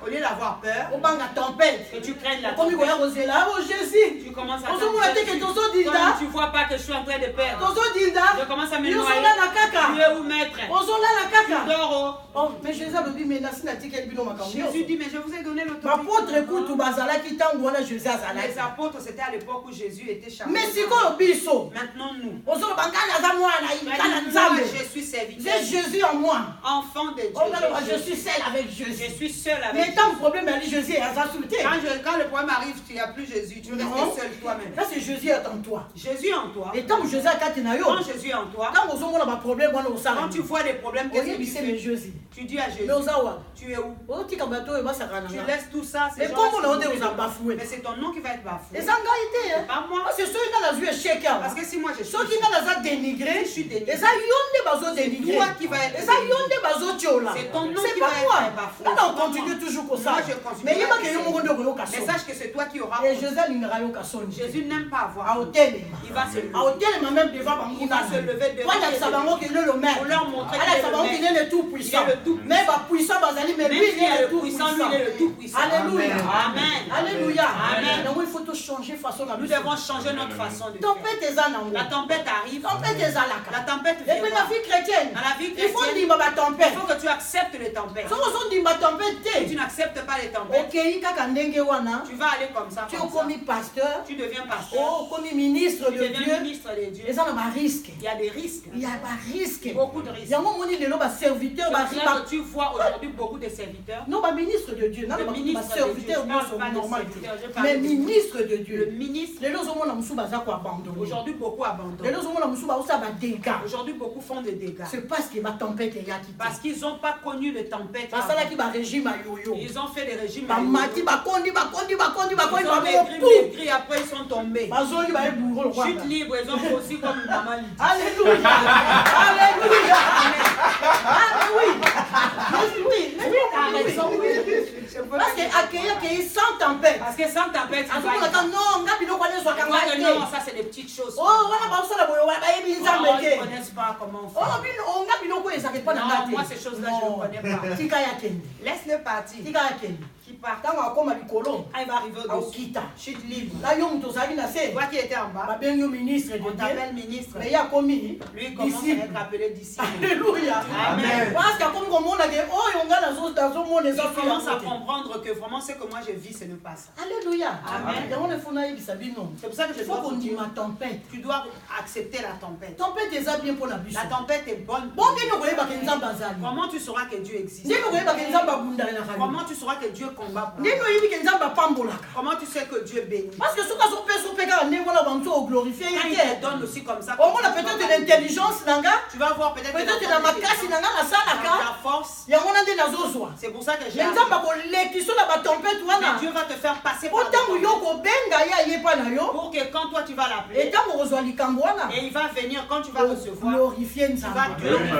S4: lieu d'avoir peur,
S1: tempête,
S4: que tu craignes la tempête,
S1: Jésus,
S4: tu commences à quand tu vois pas que je suis en train de perdre, je commence à me noyer. Tu es où, maître? Tu dors.
S1: Mais Jésus a dit,
S4: Jésus dit, mais je vous ai donné l'autorité. Les apôtres, c'était à l'époque où Jésus était chargé. Maintenant, nous. Je suis serviteur.
S1: J'ai Jésus en moi.
S4: Enfant de Dieu.
S1: Je suis seul avec Jésus.
S4: Je suis seul avec
S1: Jésus. Mais tant le problème est Jésus est insulté.
S4: Quand le problème arrive, tu n'as plus Jésus. Tu restes seul toi-même.
S1: Là, c'est Jésus est en toi.
S4: Jésus en toi.
S1: Et tant Jésus est
S4: quand Jésus est en toi. Quand tu vois des problèmes, qu'est-ce que tu fais? Tu dis à Jésus. Tu es où? Tu laisses tout ça. Mais c'est ton nom qui va être bafoué.
S1: C'est
S4: pas moi.
S1: C'est ceux qui ont échec.
S4: Parce que si moi je suis
S1: dénigré,
S4: je suis dénigré.
S1: Et ça dénigré.
S4: Toi qui va être
S1: c'est ton nom qui va être
S4: bafoué.
S1: On continue toujours comme ça.
S4: Moi je continue. Mais sache que c'est toi qui auras.
S1: Et Jésus
S4: n'aime pas avoir. Il va se lever. Il va se lever devant pour leur montrer qu'il est le tout-puissant.
S1: Mais puissant,
S4: mais lui il est le puissant, lui il est le tout-puissant.
S1: Alléluia.
S4: Amen.
S1: Alléluia.
S4: Amen.
S1: Donc il faut tout changer façon de
S4: Nous devons changer notre façon de faire. La tempête arrive. La tempête vient.
S1: Et puis la vie chrétienne.
S4: Dans la vie
S1: chrétienne, il faut
S4: que tu acceptes les tempêtes. Si tu n'acceptes pas les tempêtes, tu vas aller comme ça.
S1: Tu es comme pasteur.
S4: Tu deviens pasteur.
S1: Comme ministre de Dieu.
S4: Il y a des risques.
S1: Il y a des risques.
S4: Beaucoup de risques.
S1: Il y a serviteur.
S4: Tu vois aujourd'hui beaucoup de serviteurs.
S1: Non, ministre de Dieu. Non,
S4: ministre
S1: serviteur normal. Mais ministre de Dieu.
S4: Le ministre.
S1: Aujourd'hui, beaucoup abandonnent.
S4: Aujourd'hui, beaucoup font des dégâts.
S1: C'est parce que ma tempête est qui.
S4: Parce qu'ils n'ont pas connu les tempêtes.
S1: Parce qu'il y a régime à yo-yo.
S4: Ils ont fait des régimes.
S1: Ils ont maigri,
S4: après ils sont tombés.
S1: Chute
S4: libre, ils ont aussi comme une maman.
S1: Alléluia. Alléluia. Parce que sans tempête.
S4: Parce que sans tempête,
S1: non,
S4: ça c'est des petites choses.
S1: Ils
S4: ne connaissent pas comment faire. Non, moi ces choses-là je ne connais pas. Laisse-le partir. Qui part.
S1: Il
S4: va arriver au-dessus. Chute libre. Toi qui étais en bas, on t'appelle ministre. Lui il commence à être appelé d'ici.
S1: Alléluia.
S4: Amen.
S1: Parce que comme
S4: il commence à comprendre que vraiment ce que moi je vis, ce n'est pas ça.
S1: Alléluia.
S4: Amen.
S1: C'est pour ça que je dois dire ma tempête.
S4: Tu dois accepter la tempête.
S1: Tempête est bien pour la bûche.
S4: La tempête est bonne. Comment tu sauras que Dieu existe? Comment tu sauras que Dieu combat pour toi? Comment tu sais que Dieu bénit?
S1: Parce que
S4: quand il te donne aussi comme ça.
S1: Peut-être l'intelligence,
S4: tu vas voir peut-être
S1: la
S4: force. C'est pour ça que j'ai Dieu va te faire passer par pour que quand toi tu vas l'appeler et il va venir quand tu vas recevoir,
S1: glorifier
S4: tu vas glorifier.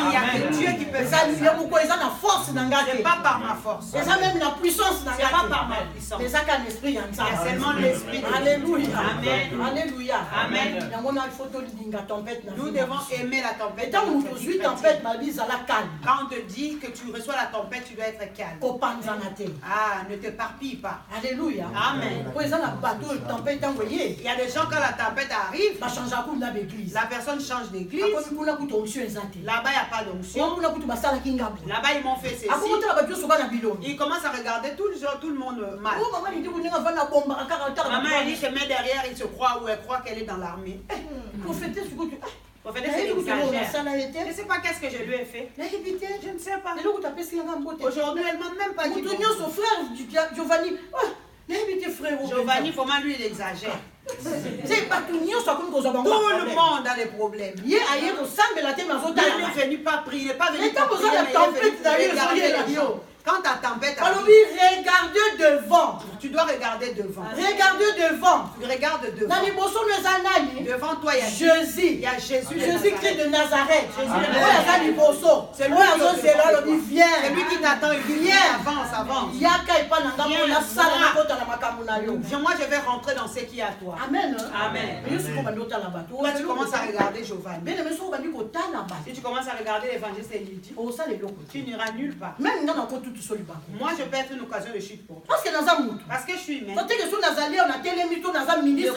S4: Il y a que Dieu qui peut faire ça. C'est pas par ma force.
S1: C'est même la puissance.
S4: C'est pas par ma puissance.
S1: Il y
S4: a seulement l'esprit.
S1: Alléluia.
S4: Amen.
S1: Alléluia.
S4: Amen. Nous devons aimer la tempête. Quand on te dit que tu reçois la tempête, tu dois être calme. Ah, ne t'éparpille pas.
S1: Alléluia.
S4: Amen. Il y a des gens quand la tempête arrive, la personne change d'église. Là-bas, il n'y a pas d'onction. Là-bas, ils m'ont fait ceci. Ils commencent à regarder tout le monde mal. Maman, elle se met derrière, il se croit ou elle croit qu'elle est dans l'armée. Prophétesse, c'est exagère. Je ne sais pas qu'est-ce que je lui ai fait. Je ne sais pas. Aujourd'hui, elle ne m'a même pas dit. Giovanni, comment lui il exagère. Tout le monde a des problèmes. Il n'est venu pas prier, il n'est pas venu prier. Quand ta tempête arrive,
S1: regarde devant.
S4: Tu dois regarder devant.
S1: Regarde devant.
S4: Tu regardes devant. Devant toi, il y a
S1: Jésus.
S4: Il y a Jésus.
S1: Jésus-Christ de Nazareth.
S4: C'est lui qui t'attend. Il vient. Avance. Moi, je vais rentrer dans ce qui est à toi.
S1: Amen.
S4: Amen. Là, tu commences à regarder Giovanni. Si tu commences à regarder l'évangile, tu n'iras nulle part. Moi, je peux être une occasion de chute pour toi. Parce que je suis humain. Je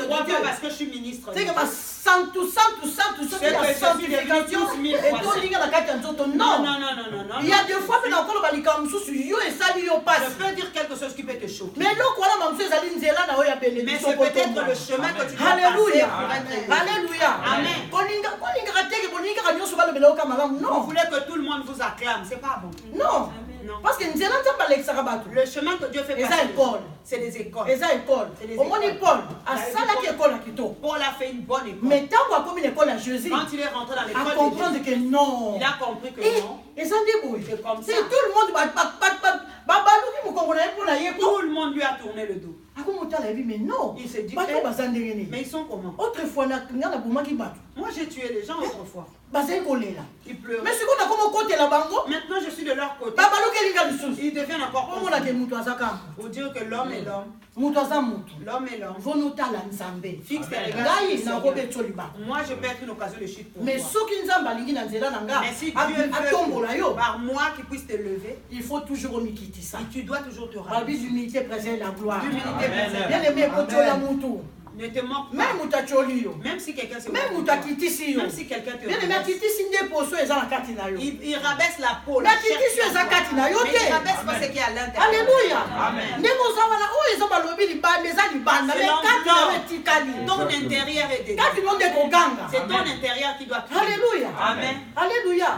S4: crois pas parce que je suis ministre. Non. Il
S1: y a des fois
S4: je peux dire quelque chose qui peut te choquer. Mais c'est peut-être le chemin que tu dois passer.
S1: Alléluia.
S4: Amen. Vous voulez que tout le monde vous acclame. C'est pas bon.
S1: Non. Parce que
S4: le chemin que Dieu fait passer, c'est des écoles. Paul a fait une bonne école.
S1: Mais quand Jésus,
S4: quand il est rentré dans l'école, il a compris que non. C'est comme ça. Tout le monde lui a tourné le dos.
S1: Mais non.
S4: Il s'est dit, mais ils sont comment?
S1: Autrefois,
S4: moi j'ai tué les gens autrefois. Ils pleurent. Maintenant je suis de leur côté. Ils deviennent encore pour dire que l'homme est l'homme. L'homme est l'homme. Fixe tes regards. Moi je peux être une occasion de chute pour toi. Mais si Dieu veut par moi qui puisse te lever,
S1: il faut toujours quitter ça.
S4: Et tu dois toujours te rappeler.
S1: L'humilité présente la gloire.
S4: Bien
S1: aimé,
S4: ne te moque pas. Même si quelqu'un se moque. Même si quelqu'un te il rabaisse la peau. Mais il rabaisse pas ce qui est à l'intérieur.
S1: Alléluia.
S4: Amen. Ton intérieur est dedans. C'est ton intérieur qui doit crier.
S1: Alléluia.
S4: Amen.
S1: Alléluia.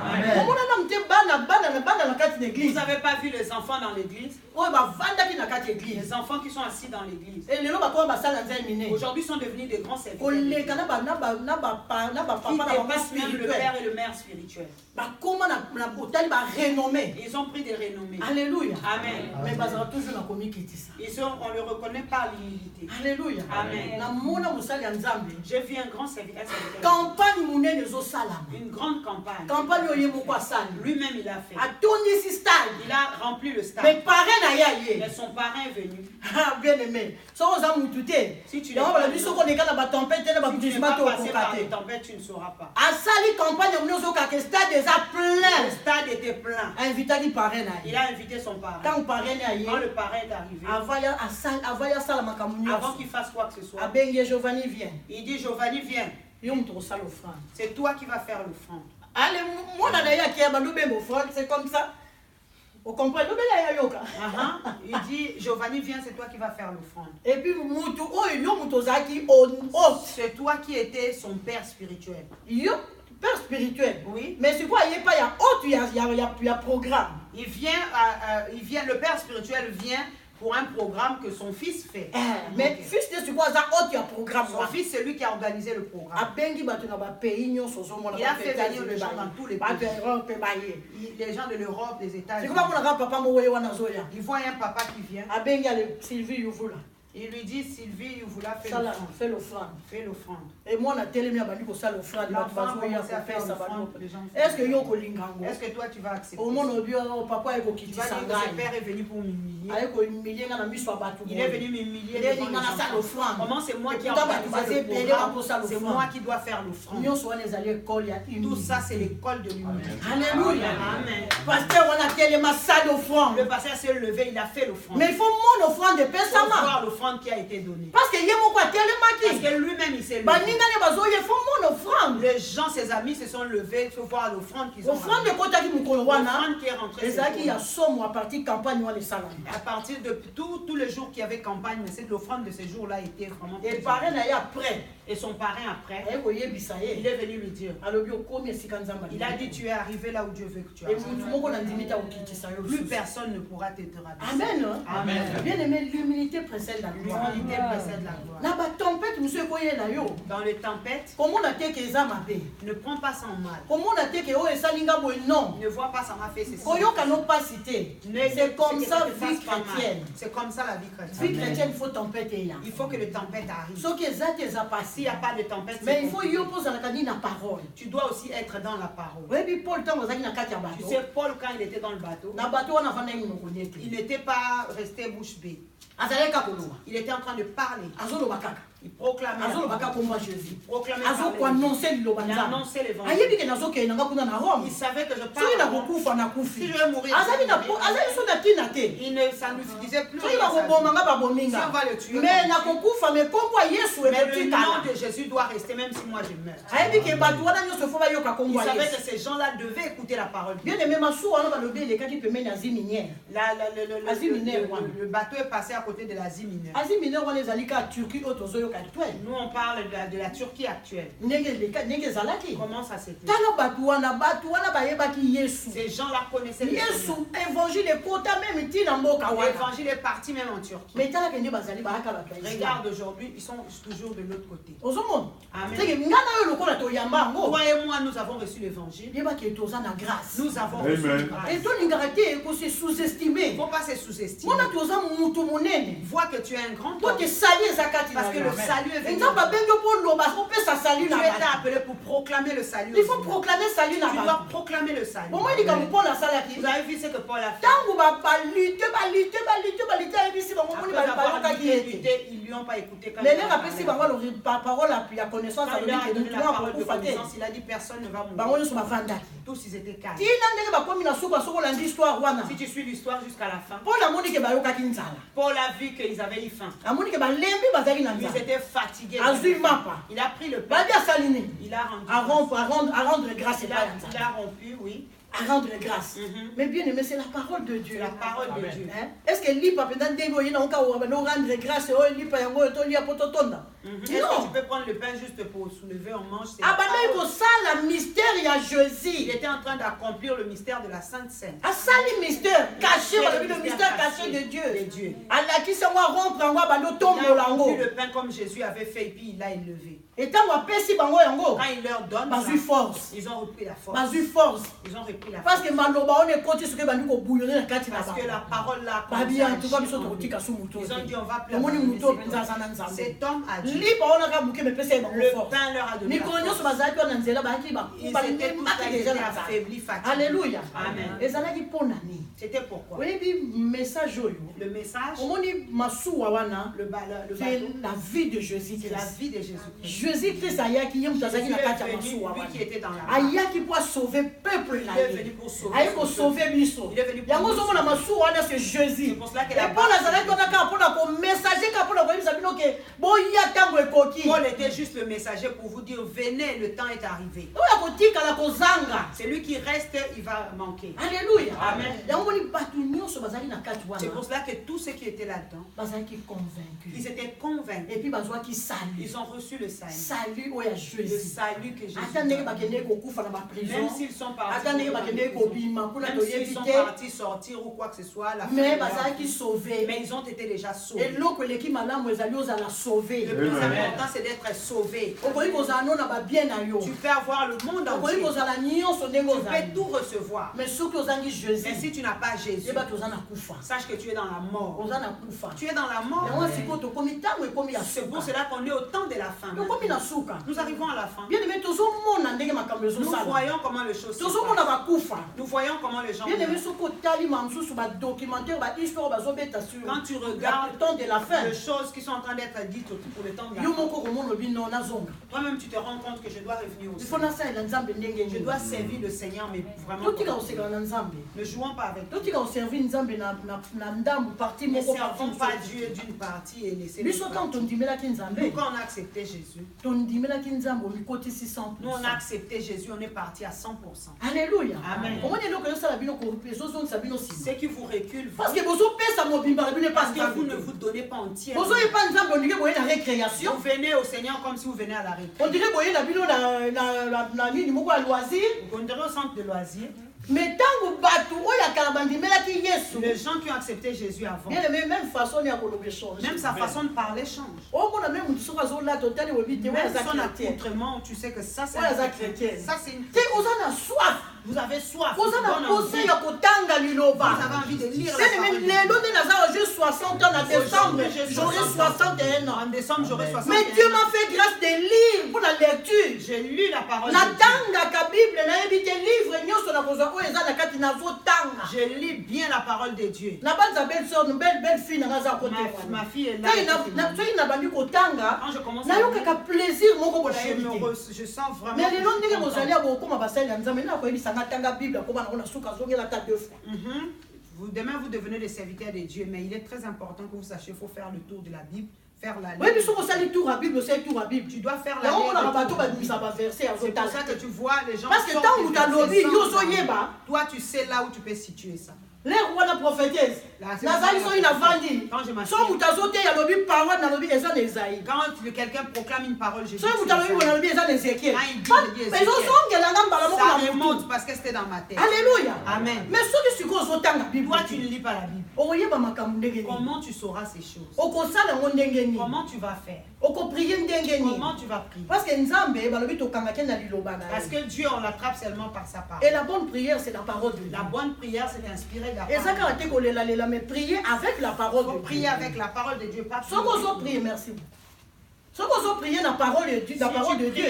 S4: Vous n'avez pas vu les enfants dans l'église? Les enfants qui sont assis dans l'église. Aujourd'hui sont devenus des grands serviteurs. Ils dépassent même le père et le mère spirituel. Ils ont pris des renommées.
S1: Alléluia.
S4: Amen.
S1: Mais toujours
S4: on ne le reconnaît pas à l'humilité.
S1: Alléluia.
S4: Amen. J'ai vu un grand serviteur. Une grande campagne. Lui-même il a fait. Il a rempli le stade. Mais son parrain est venu.
S1: Bien aimé.
S4: Si tu n'es pas passé par les tempêtes, tu ne sauras pas. Le stade était plein. Il a invité son parrain. Quand le parrain est arrivé, avant qu'il fasse quoi que ce soit, il dit Giovanni viens. C'est toi qui vas faire l'offrande.
S1: C'est comme ça. Vous comprenez?
S4: Il dit Giovanni viens, c'est toi qui vas faire l'offrande.
S1: Et puis
S4: c'est toi qui étais son père spirituel.
S1: Père spirituel.
S4: Oui.
S1: Mais c'est quoi? Il y a programme.
S4: Il vient, le père spirituel vient pour un programme que son fils fait.
S1: Mais fils de quoi ça autre programme.
S4: Son fils, c'est lui qui a organisé le programme.
S1: Il a fait venir les gens dans tous les pays.
S4: Les gens de l'Europe, des États-Unis.
S1: Il
S4: voit un papa qui vient. Il lui dit Sylvie, vous la faites l'offrande. Fais l'offrande.
S1: Et moi, est-ce
S4: que toi tu vas accepter?
S1: Tu vas dire que
S4: ce père est venu pour m'humilier. Il est venu m'humilier. Comment c'est moi qui ai organisé le programme? C'est moi qui dois faire l'offrande. Tout ça, c'est l'école de l'humilité.
S1: Alléluia.
S4: Amen.
S1: Le
S4: pasteur s'est levé, il a fait l'offrande.
S1: Mais il faut mon offrande de
S4: voir l'offrande qui a été donnée.
S1: Parce que
S4: lui-même il s'est levé. Les gens, ses amis se sont levés pour voir l'offrande qu'ils ont. L'offrande qui est rentrée. À partir de tous les jours qu'il y avait campagne, mais cette offrande de ces jours-là était vraiment. Et son parrain après, il est venu lui dire. Il a dit tu es arrivé là où Dieu veut que tu ailles. Plus personne ne pourra t'être rabaissé.
S1: Amen.
S4: Amen.
S1: Bien aimé, l'humilité précède la gloire.
S4: L'humilité précède la gloire. Dans les tempêtes, ne prends pas ça en mal. Ne vois pas ça m'a fait ceci.
S1: C'est comme ça la vie chrétienne.
S4: C'est comme ça la vie chrétienne.
S1: Vie chrétienne, il faut tempêter.
S4: Il faut que les tempêtes arrivent.
S1: S'il
S4: n'y a pas de tempête,
S1: mais il faut y opposer la parole.
S4: Tu dois aussi être dans la parole.
S1: Tu
S4: sais, Paul, quand il était dans le bateau, il n'était pas resté bouche bée. Il était en train de parler. Il proclamait. Il annonçait l'évangile. Il savait que je parle. Si je vais mourir, ça ne disait plus. Si on va le tuer. Mais le nom de Jésus doit rester même si moi je meurs. Il savait que ces gens-là devaient écouter la parole. Le bateau est passé à côté de l'Asie mineure. Nous on parle de la Turquie actuelle. Comment ça s'était? Ces gens-là connaissaient l'évangile est parti même en Turquie. Regarde aujourd'hui, ils sont toujours de l'autre côté. Amen. Toi et moi, nous avons reçu l'évangile. Nous avons reçu la grâce. Il ne faut pas se sous-estimer. Vois que tu es un grand homme. Parce que le salut est venu. Tu es appelé pour proclamer le salut.
S1: Il faut proclamer le salut là-bas.
S4: Tu dois proclamer le salut.
S1: Vous avez
S4: vu ce que Paul a fait? Ils lui ont pas écouté. Quand il a dit personne ne va mourir. Tous ils étaient calmes. Si tu suis l'histoire jusqu'à la fin, Paul a vu qu'ils avaient eu faim. Ils étaient fatigués. Il a pris le pain. Il a rendu grâce. Il a rompu, oui.
S1: à rendre grâce. Mais bien aimé, c'est la parole de Dieu.
S4: La parole de Dieu.
S1: Est-ce que l'IPA peut rendre grâce et l'IPA est
S4: Est-ce que tu peux prendre le pain juste pour soulever, on mange?
S1: Ah, bah là, il ça, le mystère, il y a Jésus.
S4: Il était en train d'accomplir le mystère de la Sainte Seine.
S1: Ah, ça, le mystère caché, le mystère caché de Dieu. Allah qui s'en va rompre, on va
S4: il a rompu le pain comme Jésus avait fait et puis il l'a élevé.
S1: Et quand
S4: il leur donne
S1: force.
S4: Ils ont repris la force.
S1: Ils ont repris la force. Parce que Maloba, on est côté ce que nous bouillonner la carte.
S4: Parce que la parole là.
S1: Ils ont dit
S4: on va pleurer. Cet homme a dit. Le pain leur a donné la force. Ils étaient affaiblis, fatigués.
S1: Alléluia.
S4: Amen. C'était pourquoi?
S1: Le message.
S4: Le message.
S1: C'est la vie de Jésus.
S4: C'est la vie de Jésus.
S1: Jésus-Christ lui
S4: qui était dans la
S1: mort. Qui peut sauver le peuple.
S4: Il est venu pour sauver. Il est venu pour sauver.
S1: C'est Jésus.
S4: C'est pour cela que Paul était juste le messager pour vous dire venez, le temps est arrivé. C'est lui qui reste, il va manquer.
S1: Alléluia.
S4: Amen.
S1: C'est
S4: pour cela que tous ceux qui étaient là-dedans, ils étaient convaincus.
S1: Et puis
S4: ils ont reçu le salut.
S1: Le
S4: salut que Jésus donne. Même s'ils sont partis, même s'ils sont partis sortir ou quoi que ce soit, mais ils ont été déjà sauvés. Le plus important, c'est d'être sauvé. Tu peux avoir le monde entier. Tu peux tout recevoir. Mais si tu n'as pas Jésus, sache que tu es dans la mort. Tu es dans la mort. C'est pour cela qu'on est au temps de la fin. Nous arrivons à la fin. Nous voyons comment les choses se passent. Nous voyons comment les gens quand tu regardes les choses qui sont en train d'être dites pour le temps de la fin, toi-même tu te rends compte que je dois revenir au Seigneur. Je dois servir le Seigneur, mais vraiment ne jouons pas avec Dieu. Ne servons pas Dieu d'une partie et laissez l'autre partie. Nous, quand on a accepté Jésus, nous on a accepté Jésus, on est parti à 100%.
S1: Alléluia.
S4: Amen. Ce qui vous recule,
S1: parce que vous
S4: ne vous donnez pas entier.
S1: Vous
S4: venez au Seigneur comme si vous venez à la récré.
S1: On dirait
S4: on dirait au centre de loisirs.
S1: Mais tant
S4: les gens qui ont accepté Jésus avant, même sa façon de parler change. Même son accoutrement, tu sais que ça c'est un chrétien. Ça c'est une
S1: soif.
S4: Vous avez soif.
S1: Vous avez envie de lire la parole. J'ai 60 ans en décembre. J'aurai 61 ans.
S4: En décembre, j'aurai 61 ans.
S1: Mais Dieu m'a fait grâce de lire pour la lecture.
S4: J'ai lu la parole de Dieu. Je lis bien la parole de Dieu. Ma fille est là. Quand je commence à lire, je sens vraiment. Demain vous devenez des serviteurs de Dieu, mais il est très important que vous sachiez qu'il faut faire le tour de la Bible, faire la lecture. Tu dois faire la lecture. C'est pour ça que tu vois les gens. Parce que toi tu sais là où tu peux situer ça.
S1: Les rois de prophétesse.
S4: Quand quelqu'un proclame une parole, Jésus. Ça remonte parce que c'était dans ma tête.
S1: Alléluia.
S4: Amen.
S1: Mais
S4: toi, tu ne lis pas la Bible. Comment tu sauras ces choses? Comment tu vas faire? Comment tu vas prier?
S1: Parce
S4: que Dieu, on l'attrape seulement par sa parole.
S1: Et la bonne prière, c'est la parole de Dieu.
S4: La bonne prière, c'est inspirer la
S1: parole. Mais prier avec la parole de Dieu.
S4: Prier avec la parole de Dieu. Pas
S1: prier, merci. Si vous priez la parole de Dieu,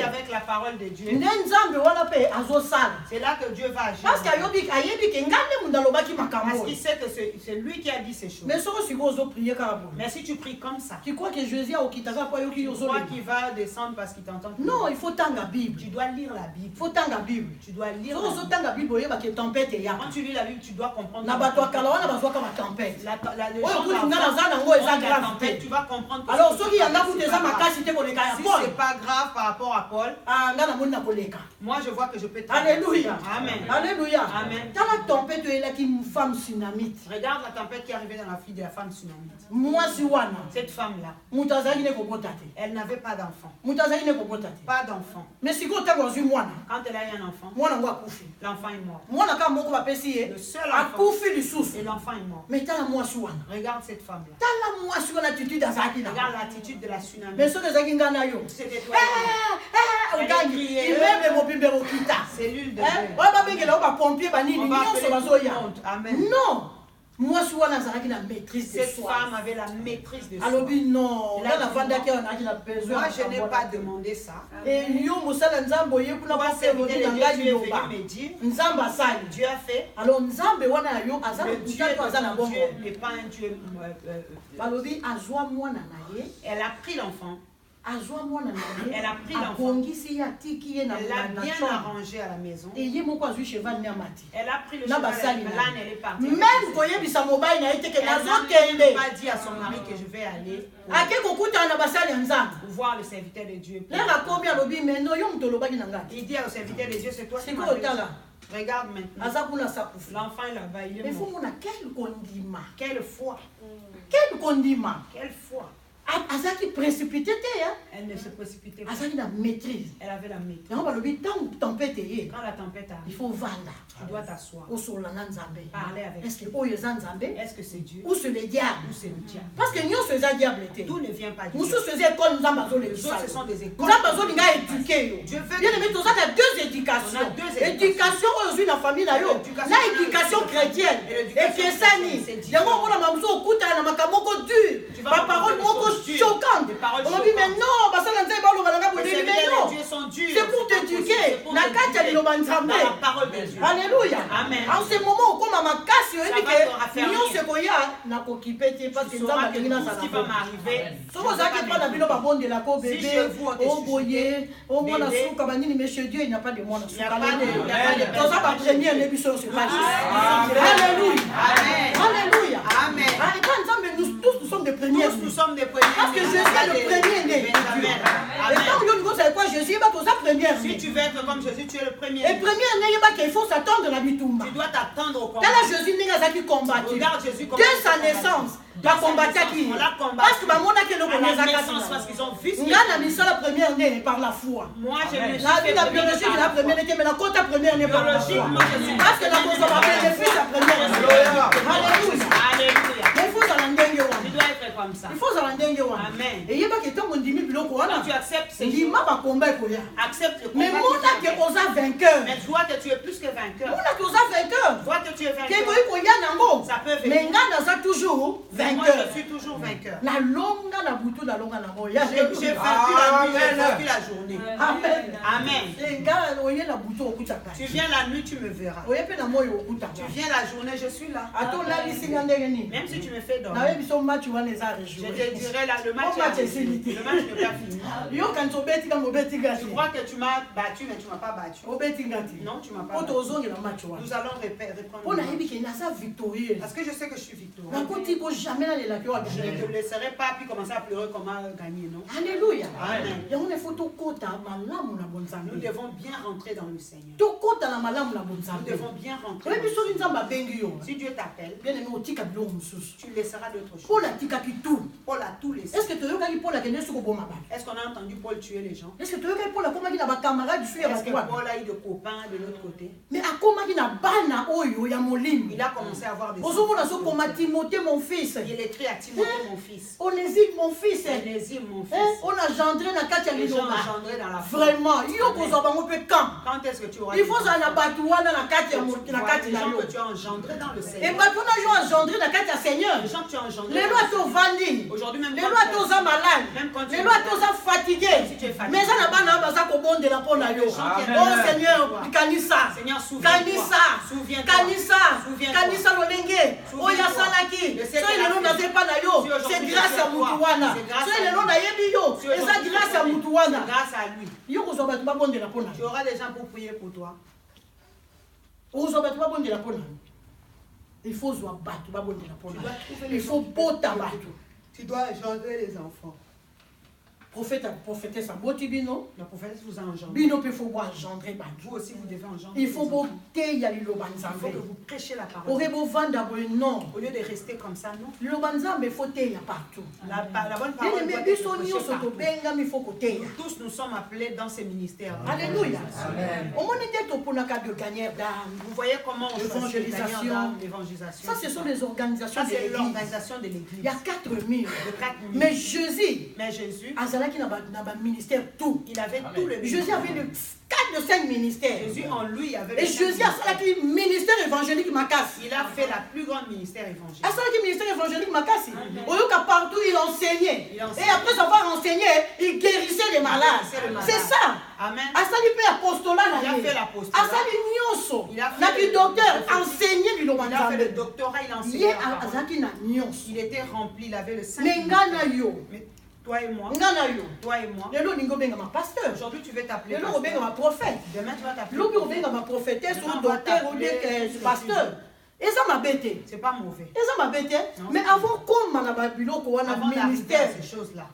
S4: avec la parole de Dieu,
S1: c'est
S4: là que Dieu va agir.
S1: Parce
S4: qu'il sait que c'est lui qui a dit ces choses. Mais si tu pries comme ça,
S1: tu crois que Jésus
S4: qu'il va descendre parce qu'il t'entend?
S1: Non, il faut tendre la Bible.
S4: Tu dois lire la Bible.
S1: Il faut tendre la Bible.
S4: Tu dois lire
S1: la Bible.
S4: Quand tu lis la Bible, tu dois comprendre.
S1: Tempête.
S4: La tempête, tu vas comprendre.
S1: Alors, ceux qui en ont
S4: c'est pas grave par rapport à Paul, moi je vois que je peux travailler.
S1: Alléluia.
S4: Amen.
S1: Alléluia.
S4: Amen.
S1: Dans la tempête, il y a une femme tsunamite.
S4: Regarde la tempête qui est arrivée dans la fille de la femme tsunamite.
S1: Moi,
S4: cette femme-là,
S1: elle
S4: n'avait pas d'enfant.
S1: Pas
S4: d'enfant.
S1: Mais si quand elle a
S4: eu un enfant, l'enfant est mort. Le seul enfant. Et l'enfant est mort.
S1: Mais
S4: regarde cette femme-là.
S1: Regarde
S4: l'attitude de la tsunami.
S1: Mais
S4: c'était toi. C'est l'huile de Amen.
S1: Non. Moi, la maîtrise de
S4: cette femme avait la maîtrise de soi.
S1: Alors, non,
S4: moi, je n'ai pas demandé ça.
S1: Et
S4: Dieu a fait.
S1: Alors,
S4: Dieu n'est pas un Dieu. Elle a pris l'enfant. Elle a pris l'enfant. Elle l'a bien arrangé à la maison. Elle a pris le cheval, elle est partie.
S1: Même
S4: elle n'a pas dit à son mari que je vais aller pour voir le serviteur de Dieu. Il dit au serviteur de Dieu, c'est toi qui m'as dit. Regarde maintenant. L'enfant est là-bas, il est mort. Quelle foi.
S1: Quel condiment.
S4: Quelle foi.
S1: Elle
S4: ne se précipitait pas.
S1: Elle
S4: avait la maîtrise.
S1: Quand
S4: la tempête arrive,
S1: il faut vendre.
S4: Tu dois t'asseoir. Parler avec Dieu. Est-ce que c'est Dieu?
S1: Ou c'est le diable?
S4: Ou c'est le diable?
S1: Parce que nous sommes diable.
S4: Tout ne vient pas de
S1: Dieu.
S4: Dieu.
S1: Les
S4: autres, ce sont des écoles.
S1: Dieu veut bien aimer, nous avons deux éducations. Éducation aujourd'hui dans la famille, l'éducation chrétienne. Et puis ça, la parole choquante. On dit mais non, c'est pour t'éduquer.
S4: La parole de Dieu.
S1: Alléluia.
S4: Amen.
S1: En ce moment, comme ma casse, parce que nous avons
S4: ce qui va m'arriver.
S1: Monsieur Dieu, il n'y a pas de monde. Alléluia.
S4: Amen.
S1: Nous sommes des premiers.
S4: Nous sommes des premiers.
S1: Parce que Jésus est le premier né. Et quand vous savez quoi, Jésus est sa première.
S4: Si tu veux être comme Jésus, tu es le premier.
S1: Et premier né, il faut s'attendre à la bitumba.
S4: Tu dois t'attendre au combat.
S1: Quand Jésus n'est pas combattu.
S4: Regarde Jésus comme
S1: dès sa naissance. Parce que
S4: parce qu'ils ont vu
S1: la première née par la foi.
S4: Moi, je me suis
S1: la biologie de la première née, mais la côte première née par la foi. Parce que la consommation est fils la première née. Alléluia. Il faut ça
S4: tu dois être comme ça.
S1: Il faut ça
S4: Amen.
S1: Et il y a pas que tant qu'on dit
S4: quand tu acceptes ces
S1: choses,
S4: accepte le combat.
S1: mais mon que on a vainqueur.
S4: Mais tu vois que tu es plus que vainqueur.
S1: Mon que on a vainqueur.
S4: Vois que tu es vainqueur.
S1: Ça
S4: peut venir.
S1: Mais on a toujours vainqueur.
S4: Moi, je suis toujours vainqueur.
S1: La longue, la boutou, la longue, la longue.
S4: J'ai vaincu la nuit, j'ai vaincu la journée.
S1: Amen.
S4: Amen. Tu viens la nuit, tu me verras. Tu viens la journée, je suis là. Même si tu me fais dormir. Je te dirai là, le match n'est pas fini. Tu crois que tu m'as battu, mais tu ne m'as pas battu. Non, tu ne m'as pas battu. Nous allons reprendre. Parce que je sais que je suis victorieux. Je ne te laisserai pas puis commencer à pleurer comment gagner, non?
S1: Alléluia.
S4: Amen.
S1: Nous
S4: devons bien rentrer dans le Seigneur.
S1: Nous
S4: devons bien rentrer. Si Dieu t'appelle, tu laisseras d'autres choses. Paul a tout laissé.
S1: Est-ce
S4: qu'on a entendu Paul tuer les gens?
S1: Est-ce que Paul
S4: a eu des copains de l'autre côté?
S1: Mais
S4: il a commencé à avoir des
S1: Timothée, mon fils.
S4: Il écrit à Timothée, mon fils.
S1: Onésime, mon fils.
S4: Onésime, mon fils.
S1: On a engendré dans la
S4: les gens engendrés dans la foi.
S1: Vraiment.
S4: Quand est-ce que tu auras
S1: il faut ça na batouana na kati ya
S4: les gens que tu as engendrés dans le Seigneur.
S1: Et batouana jo engendré na kati ya Seigneur.
S4: Les gens que tu as engendrés.
S1: Les lois to vandi.
S4: Aujourd'hui même.
S1: Les lois to za malade. Les lois to za fatigué. Mais ça na bana ba za ko bonde la pona yo. Oh Seigneur, kanisa.
S4: Seigneur, souviens-toi.
S1: Kanisa lolenge. Oh ya salaki. So ile no na zepa na yo. C'est grâce à mutuwana. So ile no na yebi yo. C'est grâce à mutuwana.
S4: Grâce à lui.
S1: Yo ko zo ba bonde la pona.
S4: Tu auras des gens pour prier pour toi.
S1: Il faut il faut
S4: tu dois engendrer les enfants.
S1: prophétesse Botibino.
S2: La prophétesse vous a engendré.
S1: Bino peut faut engendrer.
S2: Vous aussi vous devez engendrer.
S1: Il faut que
S2: vous prêchez la parole. Au lieu de rester comme ça, non.
S1: Lobanzambe faut teya partout.
S2: La bonne parole doit être prêchée partout. Tous nous sommes appelés dans ces ministères.
S1: Alléluia.
S2: Vous voyez comment on choisit
S1: l'évangélisation.
S2: L'évangélisation.
S1: Ça, ce sont les organisations de l'église.
S2: L'organisation de l'église.
S1: Il y a 4000. Mais Jésus, ministère tout.
S2: Il avait tout le
S1: Jésus avait 4 de 5 ministères.
S2: Jésus en lui avait.
S1: Et Jésus a fait le ministère évangélique Makassi.
S2: Il a fait la plus grande ministère évangélique.
S1: A fait le ministère évangélique Makassi. Au lieu qu'à partout il enseignait. Et après avoir enseigné, il guérissait les malades. C'est ça.
S2: Amen.
S1: A fait l'apostolat.
S2: Il a fait l'apostolat.
S1: A fait l'ignoso.
S2: Il a fait
S1: le docteur, enseigné du
S2: Il a fait le doctorat, il a enseigné. Il était rempli, il avait le Saint-Esprit. Toi et moi. Toi et moi. Aujourd'hui, tu veux t'appeler
S1: prophète.
S2: Demain, tu vas t'appeler
S1: prophétesse ou docteur ou pasteur.
S2: C'est pas mauvais.
S1: Mais avant qu'on âme ministère,
S2: ces choses-là.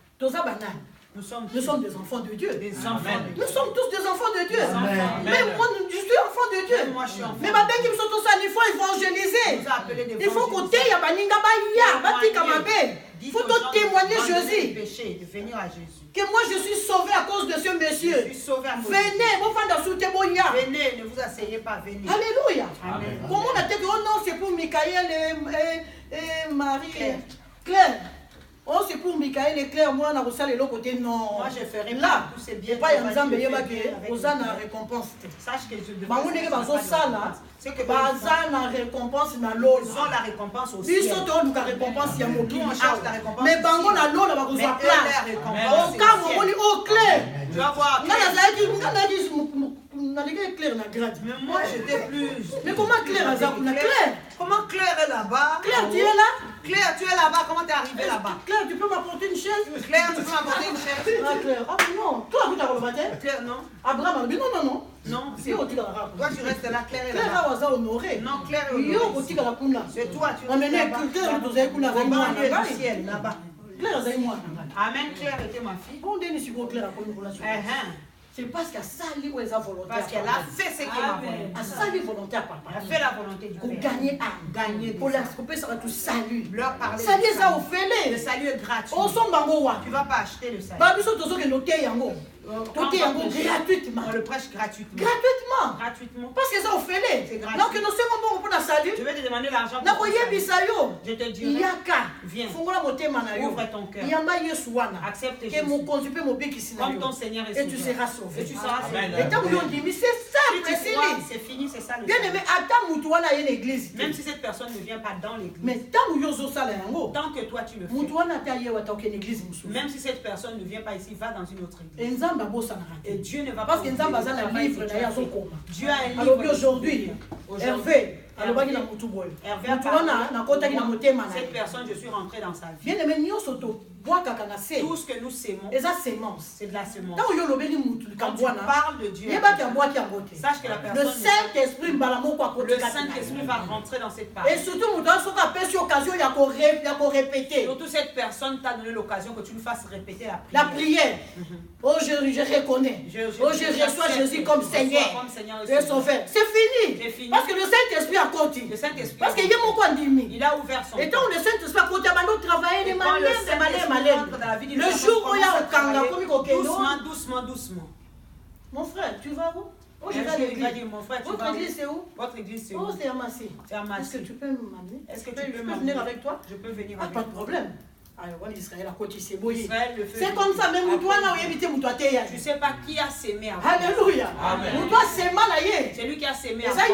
S1: Nous sommes des enfants de Dieu.
S2: Des enfants de Dieu.
S1: Nous sommes tous des enfants de Dieu.
S2: Amen.
S1: Même moi, je suis enfant de Dieu.
S2: Moi, je suis enfant.
S1: Mais ma belle qui me sont tous il faut évangéliser. Il faut côté ya baninga baya, batika mabe. Il faut témoigner Jésus.
S2: De venir à Jésus.
S1: Que moi je suis sauvé à cause de ce monsieur.
S2: Je suis sauvé à cause de
S1: venez, vous faites dans soutien boya.
S2: Venez, ne vous asseyez pas, venez.
S1: Alléluia.
S2: Amen.
S1: Comment on a dit que oh non, c'est pour Michael et Marie Claire. Oh, c'est pour Michael et Claire, moi, on a reçu les côté non.
S2: Moi, je ferai
S1: là.
S2: Tout c'est bien.
S1: Pas Yanzambe, il y a une récompense.
S2: Sache que je
S1: devrais. C'est que la récompense na l'eau.
S2: Ils ont la récompense aussi.
S1: Ils sont dans la récompense, il y a mon
S2: on cherche la récompense.
S1: Mais bango na l'eau, là, va vous
S2: la récompense.
S1: Au cas où on dit, oh, Claire.
S2: Tu vas voir.
S1: Mais
S2: moi, j'étais plus.
S1: Mais comment Claire a ça? Claire?
S2: Comment Claire est là-bas?
S1: Claire, tu es là?
S2: Claire, tu es là-bas. Comment tu es arrivée là-bas?
S1: Claire, tu peux m'apporter une chaise?
S2: Claire, tu peux m'apporter une chaise?
S1: Ah, Claire. Ah, non. Toi, tu as le matin?
S2: Claire, non.
S1: Abraham, non.
S2: Non.
S1: Toi,
S2: tu restes là. Claire est
S1: là. Claire a honoré.
S2: Non, Claire est honorée. C'est toi, tu restes là-bas. Claire du ciel, là-bas.
S1: Claire a moi.
S2: Amen, Claire était ma fille.
S1: Bon, Denis, si vous Claire a connu une relation. C'est parce qu'elle a sali ou elle a volonté.
S2: Parce qu'elle a fait ce qu'elle a volonté.
S1: Elle a sali volonté à papa.
S2: Elle a fait la volonté du Père.
S1: Pour gagner âme.
S2: Gagner
S1: pour couper ça va tout salut.
S2: Leur parler.
S1: Salut ça au fêlé.
S2: Le salut est gratuit.
S1: On s'en bangoa.
S2: Tu vas pas acheter le salut.
S1: Babi so tozo ke noter yango. Noter yango gratuitement.
S2: On le prêche gratuitement.
S1: Gratuitement.
S2: Gratuitement.
S1: Parce que ça au fêlé.
S2: C'est gratuit.
S1: Donc nous sommes bon pour la salut.
S2: Je vais te demander l'argent.
S1: Na koyebisa yo.
S2: Je te dirai.
S1: Yaka.
S2: Viens.
S1: Fungola motema na yo.
S2: Ouvre ton cœur.
S1: Yamba Yesu wana.
S2: Accepte Jésus.
S1: Que mon conduit mon béki
S2: comme ton Seigneur et
S1: tu seras sauvé.
S2: Et tu seras sauvé.
S1: Et tant que dit mais c'est ça,
S2: c'est fini, c'est ça le
S1: bien aimé, attends mutuana y l'église.
S2: Même si cette personne ne vient pas dans l'église.
S1: Mais tant que yozo sala yango.
S2: Tant que toi tu le fais.
S1: Mutuana ta yewa ta aucune église musu.
S2: Même si cette personne ne vient pas ici, va dans une autre église.
S1: Nzamba bossa na
S2: et Dieu ne va
S1: pas. Parce que Nzamba za na livre na yazo koma. Dieu a un livre. Alors aujourd'hui, Hervé alobaki na mutu boy.
S2: Hervé
S1: na kotaki na motema na.
S2: Cette personne, je suis rentré dans sa vie.
S1: Bien aimé nyoso to
S2: tout ce que nous sémons, c'est de la semence.
S1: Quand
S2: tu parles de Dieu, sache que la personne,
S1: le Saint-Esprit
S2: va rentrer dans cette parole.
S1: Et surtout,
S2: surtout cette personne t'a donné l'occasion que tu lui fasses répéter
S1: la prière. Oh, je reconnais. Oh, je reçois Jésus comme Seigneur. C'est fini. Parce que le Saint-Esprit a continué. Parce qu'il
S2: il a ouvert son cœur.
S1: Et donc le Saint-Esprit a continué les le jour où il y a un kanga,
S2: doucement.
S1: Mon frère, tu vas où?
S2: Oh, je vais à l'église. Mon frère,
S1: votre église c'est où?
S2: Votre église c'est où?
S1: Oh, c'est à Massy.
S2: Est-ce
S1: que tu peux m'amener?
S2: Est-ce que tu peux
S1: venir avec toi?
S2: Je peux venir
S1: avec toi. Pas de problème. Israël a côté c'est beau.
S2: C'est
S1: comme ça même toi là où éviter mon toi
S2: je sais pas qui a sémé avant.
S1: Alléluia. Amen. Toi c'est mal aillé.
S2: C'est lui qui a sémé
S1: avant. C'est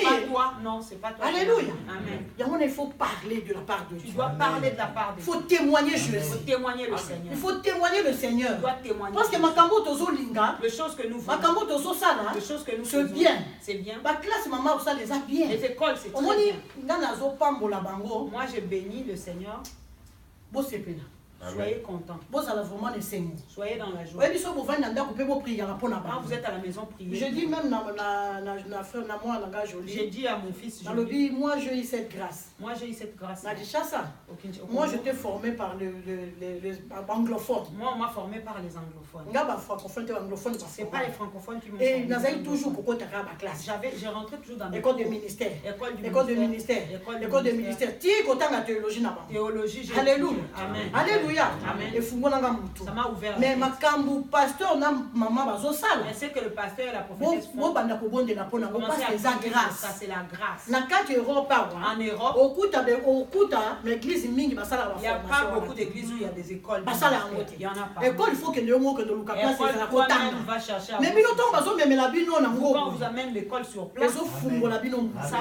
S2: pas toi. Non, c'est pas toi.
S1: Alléluia.
S2: Amen.
S1: Il faut parler de la part de Dieu.
S2: Tu dois parler de la part de Dieu.
S1: Il faut témoigner Jésus.
S2: Il faut témoigner le Seigneur.
S1: Il faut témoigner le Seigneur.
S2: Tu dois témoigner.
S1: Parce que makambo tozo linga.
S2: Les choses que nous faisons.
S1: Makambo tozo sala.
S2: Les choses que nous
S1: faisons. C'est bien.
S2: C'est bien.
S1: Ma classe maman ça les a bien.
S2: Les écoles c'est très bien.
S1: Moi
S2: j'ai béni le Seigneur. Soyez contents.
S4: Soyez dans la joie.
S2: Quand vous êtes à la maison, priez.
S1: Je dis même
S2: J'ai dit à mon fils,
S1: moi j'ai eu cette grâce.
S2: Moi j'ai eu cette grâce.
S1: Moi j'étais formé par les anglophones.
S2: Moi on m'a formé par les anglophones.
S1: C'est
S2: pas les francophones qui m'ont
S1: formé. Et j'ai toujours classe.
S2: J'ai rentré toujours dans
S1: l'école de ministère. École de ministère. Théologie. Alléluia.
S2: Amen.
S1: Alléluia.
S2: Amen. Ça m'a ouvert.
S1: Mais ma pasteur na maman bazosala.
S2: Mais c'est que le pasteur et la prophétesse font.
S1: Ça
S2: c'est la grâce.
S1: En Europe, l'église mingi basala ba.
S2: Il n'y a pas beaucoup d'églises où il y a des écoles. Il y en a pas.
S1: École il faut que le mot que nous place c'est la
S2: kotanga. Va chercher.
S1: Mais binoto bazo memela bino na ngo.
S2: Quand vous amène l'école sur place. Ça